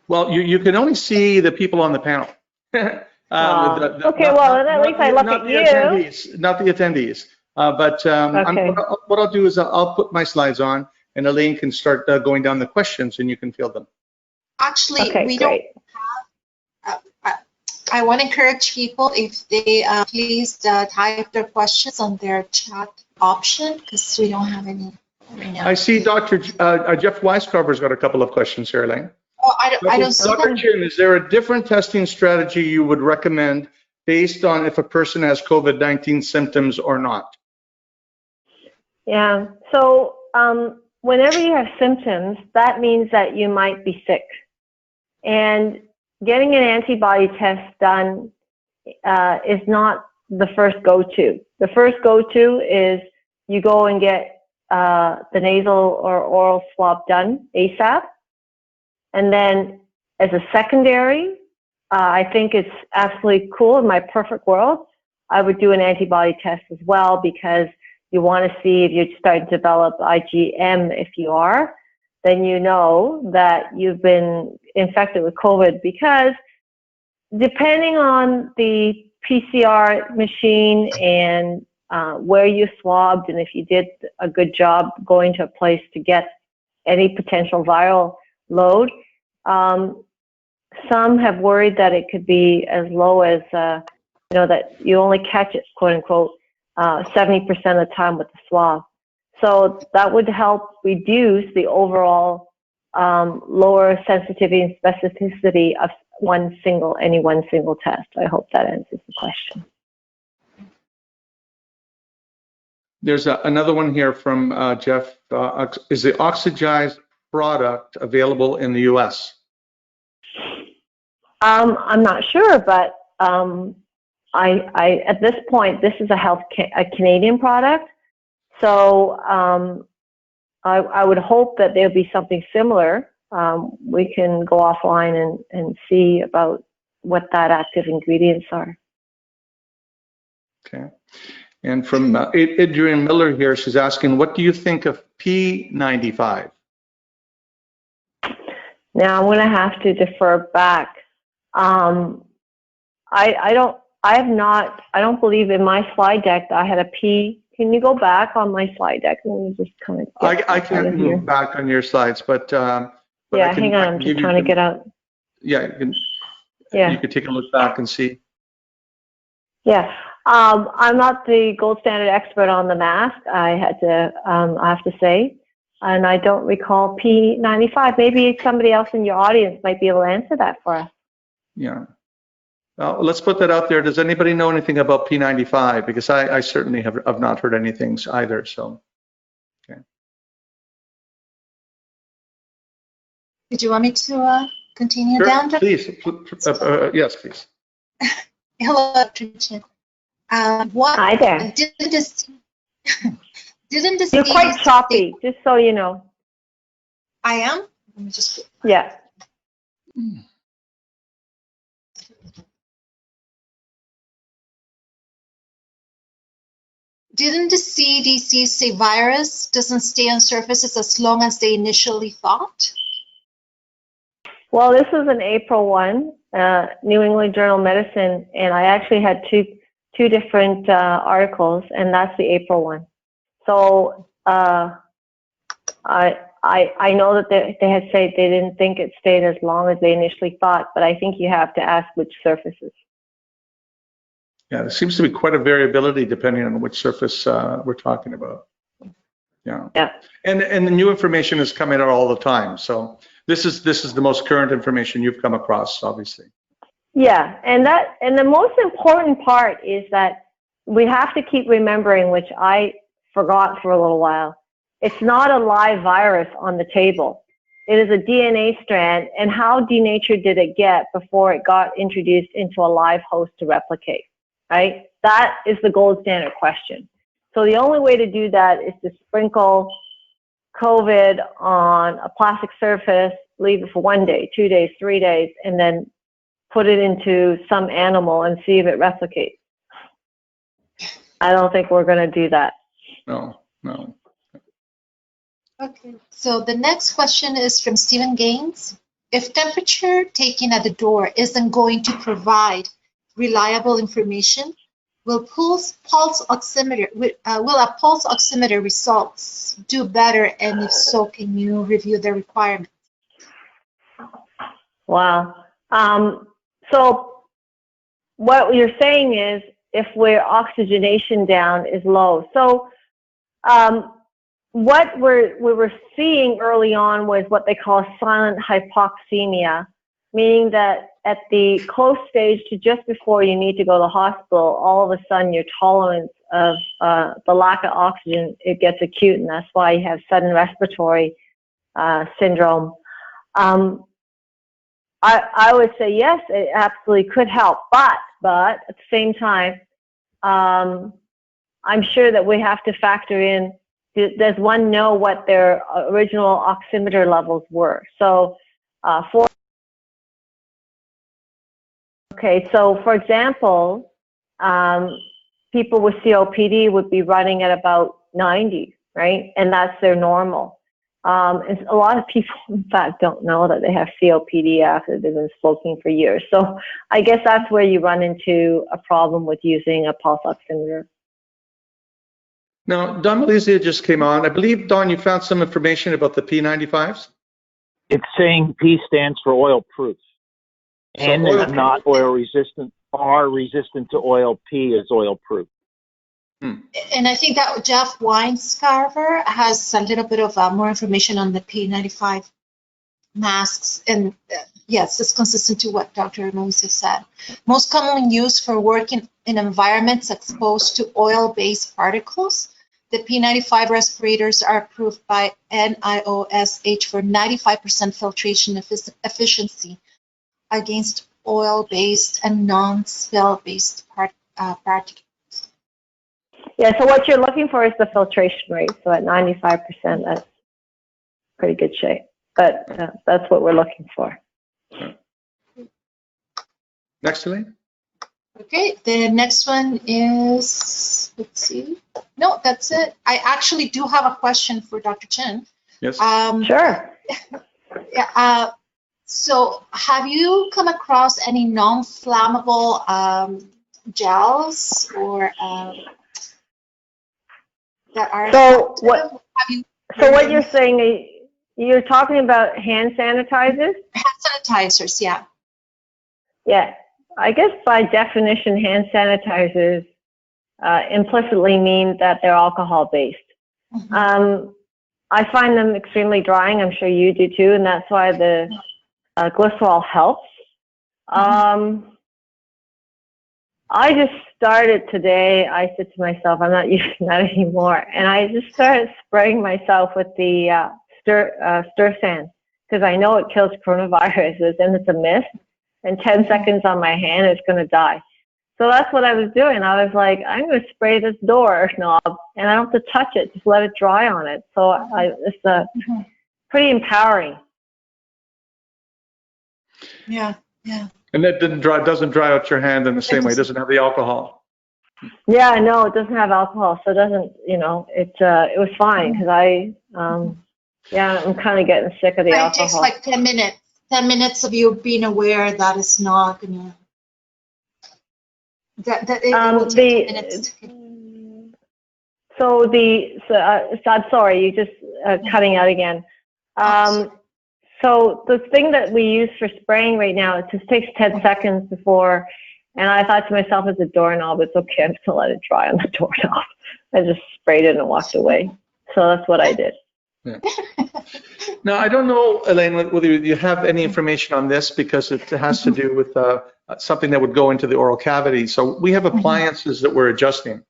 Well, you can only see the people on the panel. Okay, well, at least I look at you. Not the attendees. But what I'll do is I'll put my slides on, and Elaine can start going down the questions, and you can field them. Actually, we don't have. I want to encourage people, if they please type their questions on their chat option, because we don't have any right now. I see Dr. Jeff Weiscarver's got a couple of questions here, Elaine. Oh, I don't see Dr. Chin, is there a different testing strategy you would recommend based on if a person has COVID-19 symptoms or not? Yeah, so whenever you have symptoms, that means that you might be sick. And getting an antibody test done is not the first go-to. The first go-to is you go and get the nasal or oral swab done ASAP. And then as a secondary, I think it's absolutely cool. In my perfect world, I would do an antibody test as well, because you want to see if you're starting to develop IgM. If you are, then you know that you've been infected with COVID, because depending on the PCR machine and where you swabbed, and if you did a good job going to a place to get any potential viral load, some have worried that it could be as low as, that you only catch it, quote unquote, 70% of the time with the swab. So that would help reduce the overall lower sensitivity and specificity of any one single test. I hope that answers the question. There's another one here from Jeff. Is the oxygized product available in the U.S.? I'm not sure, but at this point, this is a Canadian product, so I would hope that there'll be something similar. We can go offline and see about what that active ingredients are. Okay. And from Adrienne Miller here, she's asking, what do you think of P95? Now I'm going to have to defer back. I don't believe in my slide deck that I had a P. Can you go back on my slide deck? Let me just kind of. I can't move back on your slides, but yeah, hang on. I'm just trying to get out. Yeah, you can take a look back and see. Yeah, I'm not the gold standard expert on the mask. I have to say, and I don't recall P95. Maybe somebody else in your audience might be able to answer that for us. Yeah. Let's put that out there. Does anybody know anything about P95? Because I certainly have not heard anything either. So, okay. Did you want me to continue sure, down? Please. Yes, please. Hello, Dr. Hi there. You're quite choppy, just so you know. I am? Let me just. Yeah. Didn't the CDC say virus doesn't stay on surfaces as long as they initially thought? Well, this was an April 1, New England Journal of Medicine, and I actually had two different articles, and that's the April one. So I know that they had said they didn't think it stayed as long as they initially thought, but I think you have to ask which surfaces. Yeah, there seems to be quite a variability depending on which surface we're talking about. Yeah. Yeah. And the new information is coming out all the time. So this is the most current information you've come across, obviously. Yeah, and the most important part is that we have to keep remembering, which I forgot for a little while. It's not a live virus on the table. It is a DNA strand, and how denatured did it get before it got introduced into a live host to replicate? Right? That is the gold standard question. So the only way to do that is to sprinkle COVID on a plastic surface, leave it for 1 day, 2 days, 3 days, and then put it into some animal and see if it replicates. I don't think we're going to do that. No. Okay, so the next question is from Stephen Gaines. If temperature taken at the door isn't going to provide reliable information, will a pulse oximeter results do better, and if so, can you review the requirements? Wow. So what you're saying is if where oxygenation down is low. So what we were seeing early on was what they call silent hypoxemia, meaning that at the close stage to just before you need to go to the hospital, all of a sudden your tolerance of the lack of oxygen, it gets acute, and that's why you have sudden respiratory syndrome. I would say yes, it absolutely could help, but at the same time, I'm sure that we have to factor in, does one know what their original oximeter levels were? So, for example, people with COPD would be running at about 90, right? And that's their normal. And a lot of people, in fact, don't know that they have COPD after they've been smoking for years. So I guess that's where you run into a problem with using a pulse oximeter. Now, Don Melizia just came on. I believe, Don, you found some information about the P95s? It's saying P stands for oil proof. So N oil is not oil resistant. R resistant to oil. P is oil proof. And I think that Jeff Weinscarver has a little bit of more information on the P95 masks. And yes, it's consistent to what Dr. Melizia said. Most commonly used for working in environments exposed to oil-based particles. The P95 respirators are approved by NIOSH for 95% filtration efficiency against oil-based and non-spill-based particles. Yeah, so what you're looking for is the filtration rate. So at 95%, that's pretty good shape. But that's what we're looking for. Next, Elaine. Okay, the next one is, let's see. No, that's it. I actually do have a question for Dr. Chen. Yes. Sure. Yeah. So have you come across any non-flammable gels or that are so effective? what you're saying, you're talking about hand sanitizers? Hand sanitizers, yeah. Yeah, I guess by definition, hand sanitizers implicitly mean that they're alcohol-based. Mm-hmm. I find them extremely drying. I'm sure you do too, and that's why the glycerol helps. I just started today. I said to myself, I'm not using that anymore, and I just started spraying myself with the stir sand because I know it kills coronaviruses, and it's a mist. And 10 seconds on my hand, it's going to die. So that's what I was doing. I was like, I'm going to spray this door knob, and I don't have to touch it. Just let it dry on it. So it's pretty empowering. Yeah, yeah. And that doesn't dry out your hand in the same way. It doesn't have the alcohol. Yeah, no, it doesn't have alcohol, so it doesn't. It was fine because I'm kind of getting sick of the alcohol. It takes like 10 minutes. 10 minutes of you being aware that it's not gonna. It will take 10 minutes. I'm sorry, you just cutting out again. So the thing that we use for spraying right now, it just takes 10 seconds before, and I thought to myself, it's a doorknob, it's okay, I'm just gonna let it dry on the doorknob. I just sprayed it and walked away. So that's what I did. Yeah. Now, I don't know, Elaine, whether you have any information on this because it has to do with something that would go into the oral cavity. So we have appliances that we're adjusting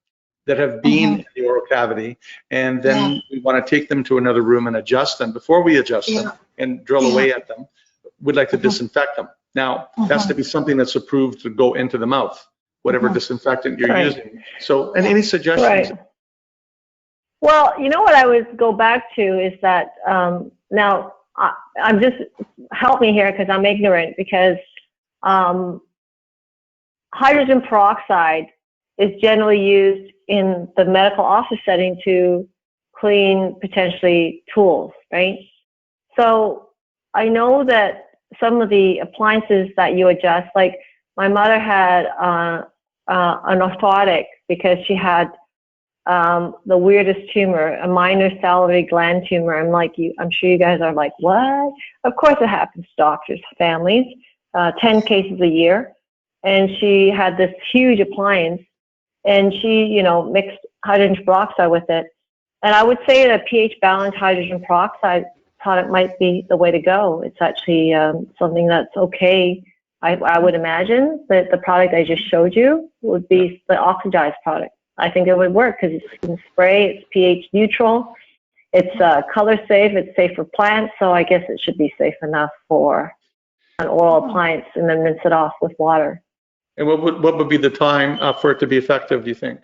that have been in the oral cavity, and then we want to take them to another room and adjust them. Before we adjust them and drill away at them, we'd like to disinfect them. Now, it has to be something that's approved to go into the mouth, whatever disinfectant you're using. So, and any suggestions? Right. Well, you know what I would go back to is that now I'm just, help me here because I'm ignorant, because hydrogen peroxide is generally used in the medical office setting to clean potentially tools, right? So I know that some of the appliances that you adjust, like my mother had an orthotic because she had the weirdest tumor, a minor salivary gland tumor. I'm sure you guys are like, what? Of course it happens to doctors, families, 10 cases a year. And she had this huge appliance, and she, mixed hydrogen peroxide with it. And I would say that a pH balanced hydrogen peroxide product might be the way to go. It's actually something that's okay. I would imagine that the product I just showed you would be the oxidized product. I think it would work because it's in spray, it's pH neutral, it's color safe, it's safe for plants, so I guess it should be safe enough for an oral appliance and then rinse it off with water. And what would be the time for it to be effective, do you think?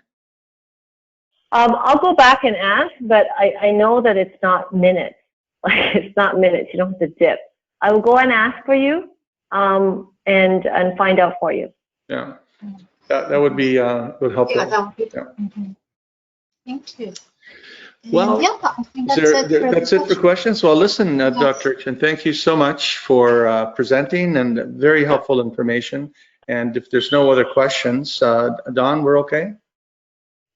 I'll go back and ask, but I know that it's not minutes. Like, it's not minutes. You don't have to dip. I will go and ask for you and find out for you. Yeah, that would be would help. Yeah, that would be, yeah. Thank you. Well, yeah, I think that's it for questions. Well, listen, Dr. Chen, thank you so much for presenting and very helpful information. And if there's no other questions, Don, we're okay?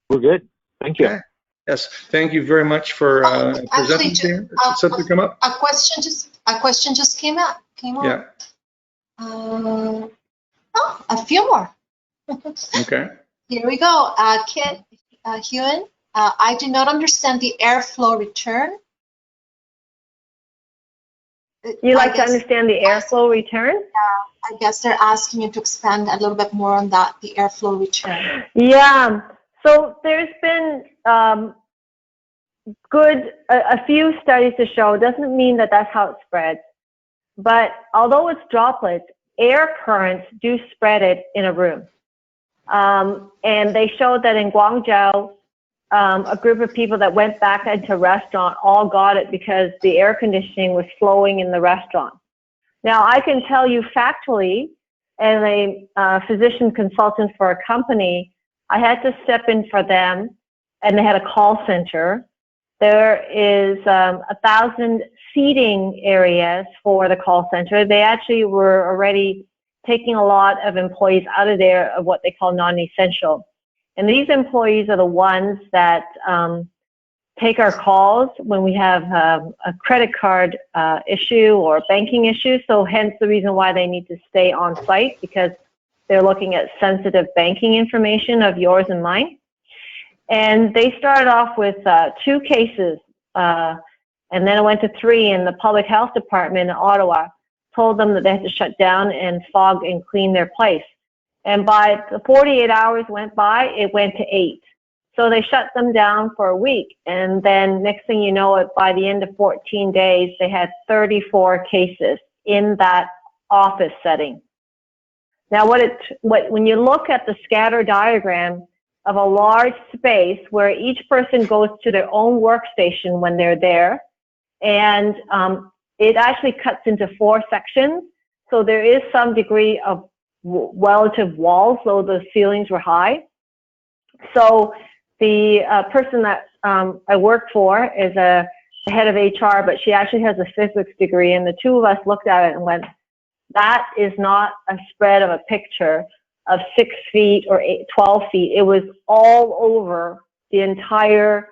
We're good. Thank you. Okay. Yes, thank you very much for presenting here. Something come up? A question just came up. Yeah. A few more. Okay. Here we go. Kit Hewen, I do not understand the airflow return. You like to understand the airflow return? I guess they're asking you to expand a little bit more on that, the airflow return. Yeah. So there's been a few studies to show. It doesn't mean that that's how it spreads. But although it's droplets, air currents do spread it in a room. And they showed that in Guangzhou, a group of people that went back into a restaurant all got it because the air conditioning was flowing in the restaurant. Now, I can tell you factually, as a physician consultant for a company, I had to step in for them, and they had a call center. There is 1,000 seating areas for the call center. They actually were already taking a lot of employees out of there of what they call non-essential. And these employees are the ones that take our calls when we have a credit card issue or banking issue. So hence the reason why they need to stay on site, because they're looking at sensitive banking information of yours and mine. And they started off with 2 cases, and then it went to 3, and the public health department in Ottawa told them that they had to shut down and fog and clean their place. And by the 48 hours went by, it went to 8. So they shut them down for a week. And then next thing you know, by the end of 14 days, they had 34 cases in that office setting. Now, when you look at the scatter diagram of a large space where each person goes to their own workstation when they're there, and it actually cuts into 4 sections. So there is some degree of relative walls, though the ceilings were high. So the person that I work for is the head of HR, but she actually has a physics degree, and the 2 of us looked at it and went, that is not a spread of a picture of 6 feet or 12 feet. It was all over the entire,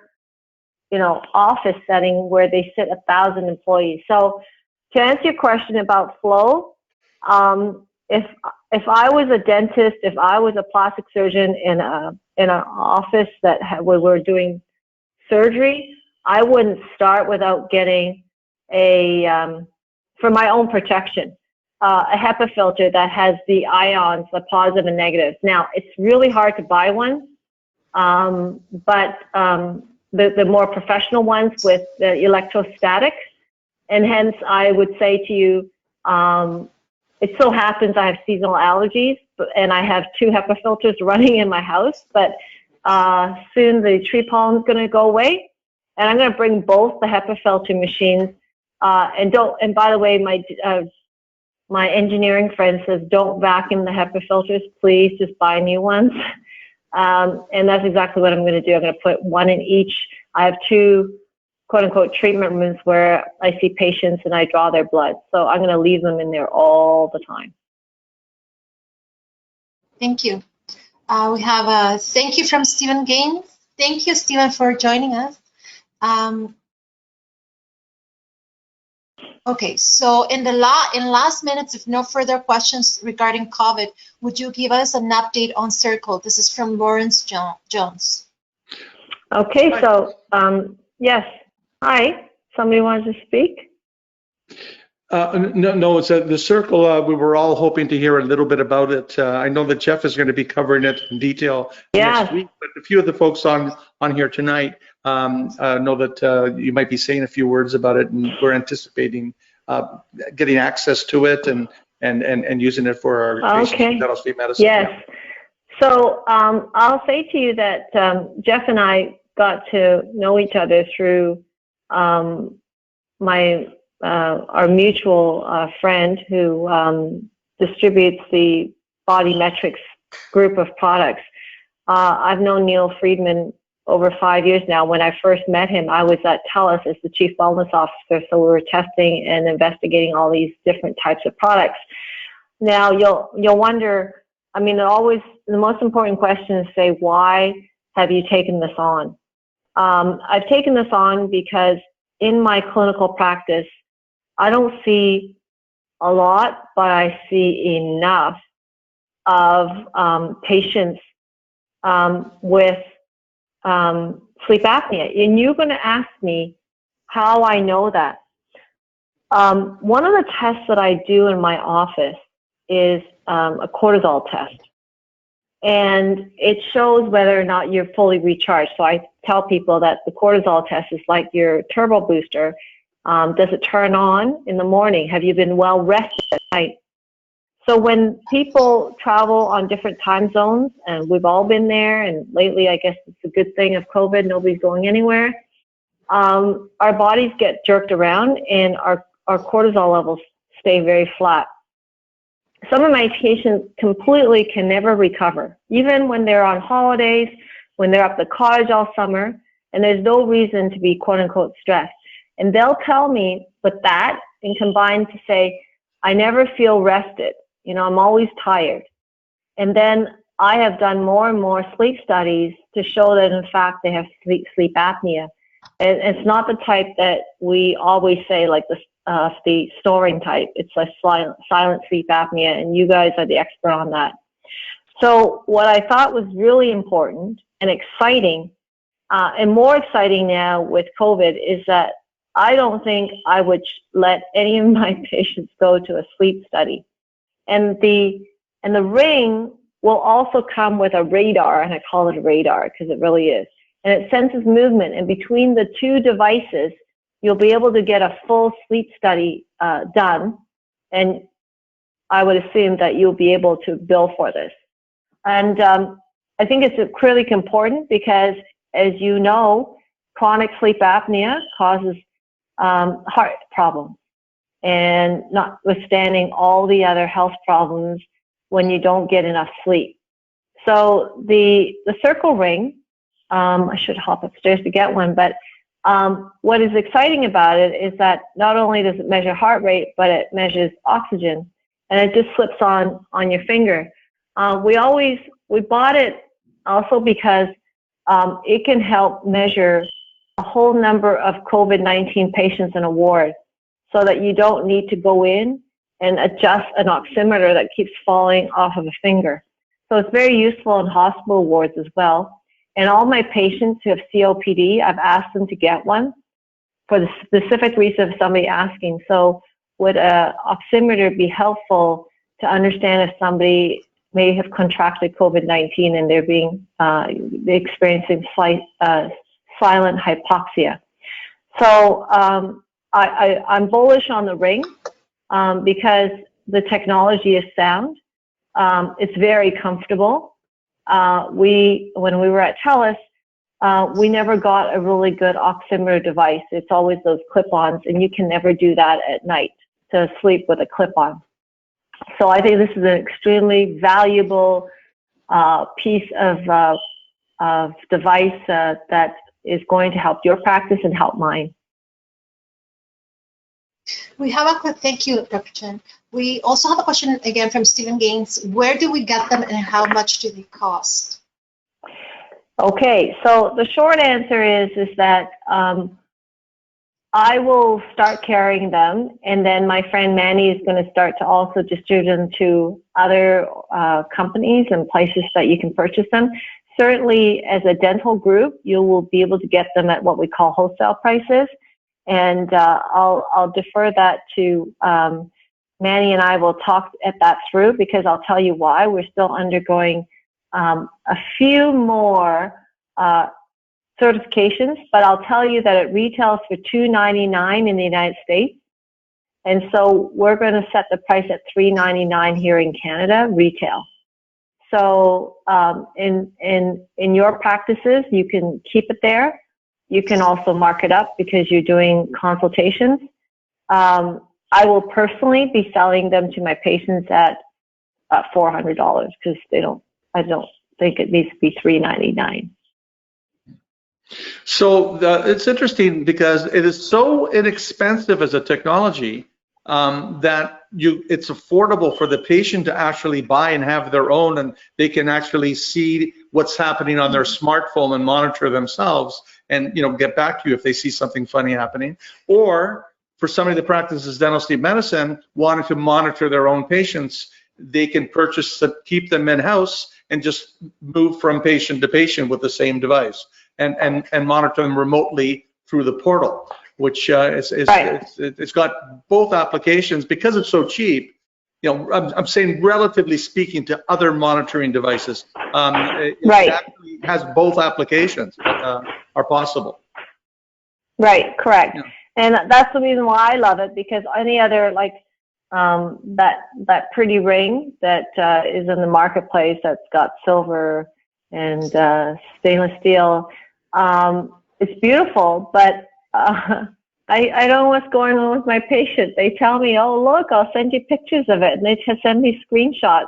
office setting where they sit 1,000 employees. So to answer your question about flow, if I was a dentist, if I was a plastic surgeon in an office where we're doing surgery, I wouldn't start without getting for my own protection, a HEPA filter that has the ions, the positive and negative. Now, it's really hard to buy one, but the more professional ones with the electrostatics, and hence I would say to you, it so happens I have seasonal allergies, and I have 2 HEPA filters running in my house, but soon the tree pollen is going to go away, and I'm going to bring both the HEPA filter machines, and by the way, my engineering friend says, don't vacuum the HEPA filters, please, just buy new ones. And that's exactly what I'm going to do. I'm going to put 1 in each. I have 2, quote unquote, treatment rooms where I see patients and I draw their blood. So I'm going to leave them in there all the time. Thank you. We have a thank you from Stephen Gaines. Thank you, Stephen, for joining us. Okay, so in last minutes, if no further questions regarding COVID, would you give us an update on Circle? This is from Lawrence Jones. Okay, so yes. Hi, somebody wants to speak? No, it's the Circle. We were all hoping to hear a little bit about it. I know that Jeff is going to be covering it in detail next week, but a few of the folks on here tonight know that you might be saying a few words about it, and we're anticipating getting access to it and and using it for our patients in dental sleep medicine. Yes. Yeah. So I'll say to you that Jeff and I got to know each other through our mutual friend who distributes the Body Metrics group of products. I've known Neil Friedman over 5 years now. When I first met him, I was at TELUS as the Chief Wellness Officer, so we were testing and investigating all these different types of products. Now, you'll wonder, I mean, always the most important question is say, why have you taken this on? I've taken this on because in my clinical practice, I don't see a lot, but I see enough of patients with sleep apnea. And you're going to ask me how I know that. One of the tests that I do in my office is a cortisol test. And it shows whether or not you're fully recharged. So I tell people that the cortisol test is like your turbo booster. Does it turn on in the morning? Have you been well rested at night? So when people travel on different time zones, and we've all been there, and lately I guess it's a good thing of COVID, nobody's going anywhere, our bodies get jerked around and our cortisol levels stay very flat. Some of my patients completely can never recover, even when they're on holidays, when they're up at the cottage all summer, and there's no reason to be quote-unquote stressed. And they'll tell me with that, and combined to say, I never feel rested. You know, I'm always tired. And then I have done more and more sleep studies to show that, in fact, they have sleep apnea. And it's not the type that we always say, like the snoring type. It's a silent sleep apnea, and you guys are the expert on that. So what I thought was really important and exciting, and more exciting now with COVID, is that I don't think I would let any of my patients go to a sleep study. And the ring will also come with a radar, and I call it a radar because it really is. And it senses movement. And between the two devices, you'll be able to get a full sleep study done. And I would assume that you'll be able to bill for this. And I think it's critically important because, as you know, chronic sleep apnea causes heart problems, and notwithstanding all the other health problems when you don't get enough sleep. So the circle ring, I should hop upstairs to get one, but what is exciting about it is that not only does it measure heart rate, but it measures oxygen, and it just slips on your finger. We bought it also because it can help measure a whole number of COVID-19 patients in a ward, so that you don't need to go in and adjust an oximeter that keeps falling off of a finger. So it's very useful in hospital wards as well. And all my patients who have COPD, I've asked them to get one for the specific reason of somebody asking. So would an oximeter be helpful to understand if somebody may have contracted COVID-19 and they're experiencing silent hypoxia? So I'm bullish on the ring because the technology is sound. It's very comfortable. When we were at TELUS, we never got a really good oximeter device. It's always those clip-ons, and you can never do that at night, to sleep with a clip-on. So I think this is an extremely valuable piece of device that is going to help your practice and help mine. We have a quick, thank you, Dr. Chen. We also have a question again from Stephen Gaines. Where do we get them and how much do they cost? Okay, so the short answer is that I will start carrying them, and then my friend Manny is going to start to also distribute them to other companies and places that you can purchase them. Certainly, as a dental group, you will be able to get them at what we call wholesale prices. And I'll defer that to Manny, and I will talk at that through, because I'll tell you why. We're still undergoing a few more certifications, but I'll tell you that it retails for $299 in the United States, And so we're going to set the price at $399 here in Canada, retail. So in your practices, you can keep it there. You can also mark it up because you're doing consultations. I will personally be selling them to my patients at $400 because I don't think it needs to be $399. So it's interesting because it is so inexpensive as a technology that it's affordable for the patient to actually buy and have their own, and they can actually see what's happening on their smartphone and monitor themselves, and get back to you if they see something funny happening. Or for somebody that practices dental sleep medicine, wanting to monitor their own patients, they can keep them in-house and just move from patient to patient with the same device and monitor them remotely through the portal, which it's got both applications because it's so cheap. I'm saying relatively speaking to other monitoring devices, it actually has both applications that are possible. Right, correct. Yeah. And that's the reason why I love it, because any other that pretty ring that is in the marketplace that's got silver and stainless steel, it's beautiful, but I don't know what's going on with my patient. They tell me, oh, look, I'll send you pictures of it, and they just send me screenshots.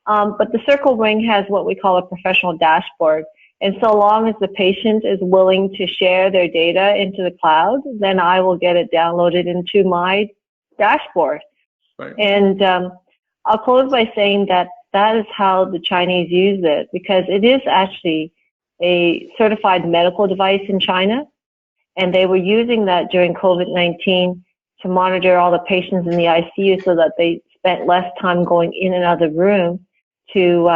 But the circle ring has what we call a professional dashboard. And so long as the patient is willing to share their data into the cloud, then I will get it downloaded into my dashboard. Right. And I'll close by saying that is how the Chinese use it, because it is actually a certified medical device in China. And they were using that during COVID-19 to monitor all the patients in the ICU so that they spent less time going in and out of the room to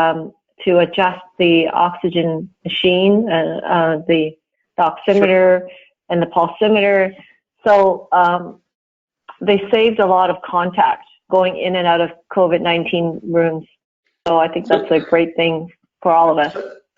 adjust the oxygen machine, the oximeter and the pulsimeter. So they saved a lot of contact going in and out of COVID-19 rooms. So I think that's a great thing for all of us.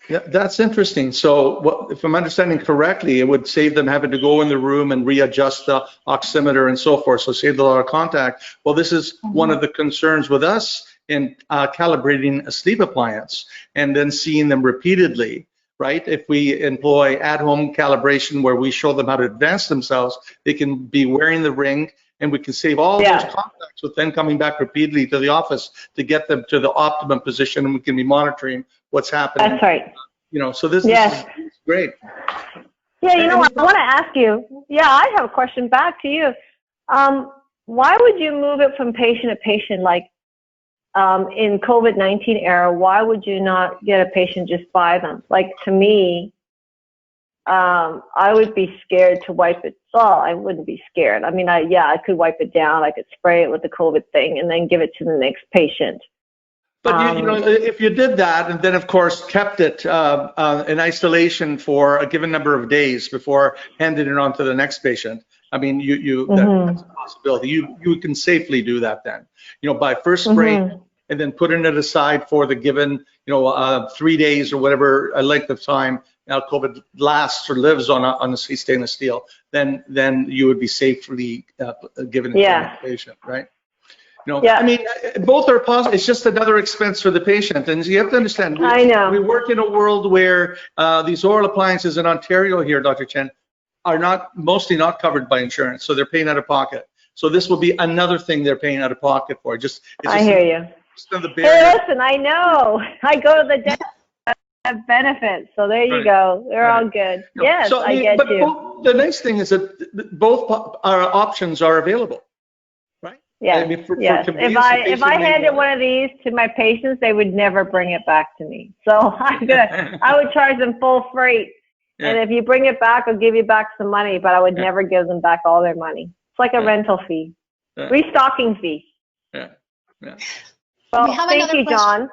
Yeah, that's interesting. So if I'm understanding correctly, it would save them having to go in the room and readjust the oximeter and so forth. So saved a lot of contact. Well, this is one of the concerns with us in calibrating a sleep appliance and then seeing them repeatedly, right? If we employ at-home calibration where we show them how to advance themselves, they can be wearing the ring, and we can save all those contacts with them coming back repeatedly to the office to get them to the optimum position, and we can be monitoring what's happening. That's right. So this is great. Yeah, I want to ask you, I have a question back to you. Why would you move it from patient to patient? Like in COVID-19 era, why would you not get a patient just buy them? Like, to me, I would be scared to wipe it. Well, I wouldn't be scared. I mean, I could wipe it down. I could spray it with the COVID thing and then give it to the next patient. But if you did that and then, of course, kept it in isolation for a given number of days before handing it on to the next patient, I mean, that's a possibility. You can safely do that then. By first spray and then putting it aside for the given, 3 days or whatever a length of time COVID lasts or lives on a stainless steel, then you would be safely given it to the patient, right? I mean, both are possible. It's just another expense for the patient, and you have to understand. We work in a world where these oral appliances in Ontario here, Dr. Chen, are mostly not covered by insurance, so they're paying out of pocket. So this will be another thing they're paying out of pocket for. I hear you. Hey, listen, I know. I go to the dentist. Have benefits, so there you go. They're all good. Yes, so, I get you. The nice thing is that both our options are available, right? Yeah. I mean, if I handed one of these to my patients, they would never bring it back to me. So I would charge them full freight, and if you bring it back, I'll give you back some money, but I would never give them back all their money. It's like a rental fee, restocking fee. Yeah. Well, thank you, John.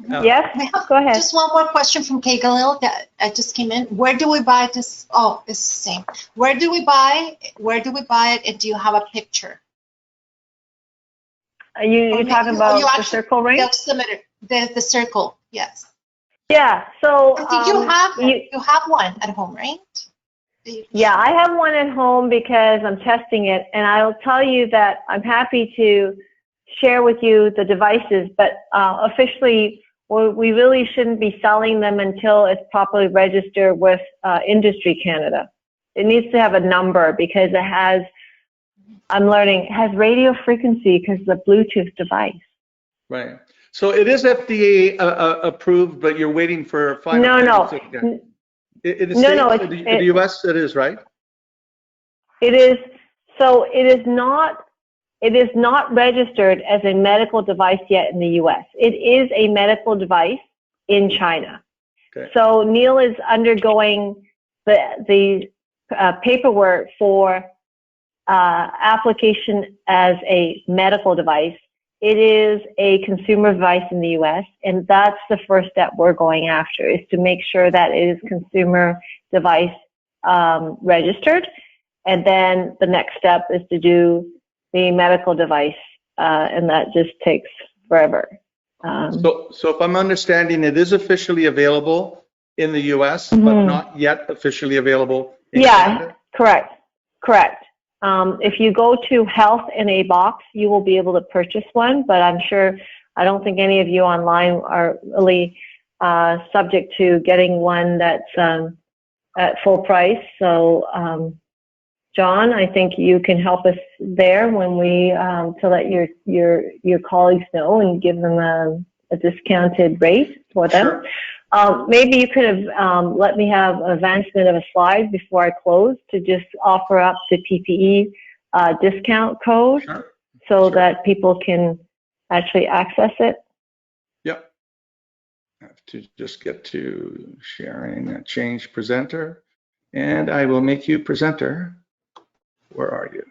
Yes, go ahead. Just one more question from Kay Galil that just came in. Where do we buy this? Oh, it's the same. Where do we buy it? And do you have a picture? Are you talking about the circle ring? The circle, yes. Yeah. So I think you have one at home, right? Yeah, I have one at home because I'm testing it, and I'll tell you that I'm happy to share with you the devices, but officially, we really shouldn't be selling them until it's properly registered with Industry Canada. It needs to have a number because it has, I'm learning, it has radio frequency because it's a Bluetooth device. Right. So it is FDA approved, but you're waiting for final. No. In the U.S. it is, right? It is. So it is not registered as a medical device yet in the U.S. It is a medical device in China. Okay. So Neil is undergoing the paperwork for application as a medical device. It is a consumer device in the U.S., and that's the first step we're going after, is to make sure that it is consumer device registered. And then the next step is to do the medical device, and that just takes forever. So if I'm understanding, it is officially available in the U.S., but not yet officially available in Canada? Correct. If you go to Health in a Box, you will be able to purchase one, but I don't think any of you online are really subject to getting one that's at full price. So, John, I think you can help us there when we to let your colleagues know and give them a discounted rate for them. Sure. Maybe you could have let me have advancement of a slide before I close to just offer up the PPE discount code so that people can actually access it. Yep. I have to just get to sharing, change presenter, and I will make you presenter. Where are you?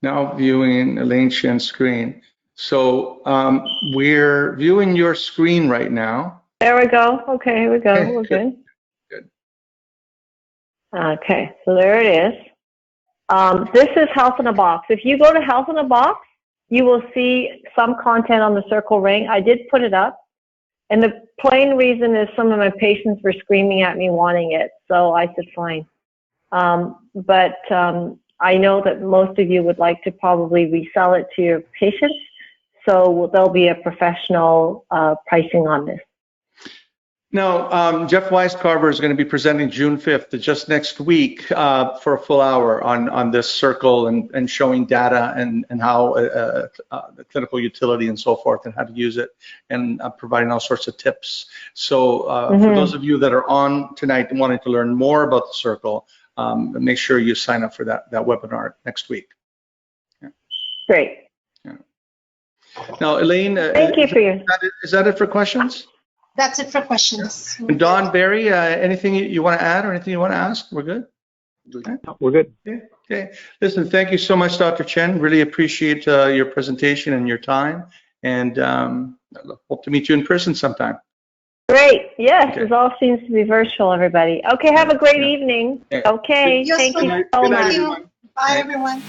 Now viewing Elaine Shen's screen. So we're viewing your screen right now. There we go. Okay, here we go. Okay, we're good. Good. Okay, so there it is. This is Health in a Box. If you go to Health in a Box, you will see some content on the circle ring. I did put it up. And the plain reason is some of my patients were screaming at me wanting it. So I said, fine. But I know that most of you would like to probably resell it to your patients. So there'll be a professional pricing on this. Now, Jeff Weiscarver is going to be presenting June 5th, just next week, for a full hour on this circle and showing data and how the clinical utility and so forth and how to use it and providing all sorts of tips. So for those of you that are on tonight and wanting to learn more about the circle, make sure you sign up for that webinar next week. Yeah. Great. Yeah. Now, Elaine, thank you for your... Is that it for questions? That's it for questions. And Don, Barry, anything you want to add or anything you want to ask? We're good? Okay. We're good. Okay. Listen, thank you so much, Dr. Chen. Really appreciate your presentation and your time. And hope to meet you in person sometime. Great. Yes, okay. It all seems to be virtual, everybody. Okay, have a great evening. Okay, Yes, thank you so much. Bye, everyone.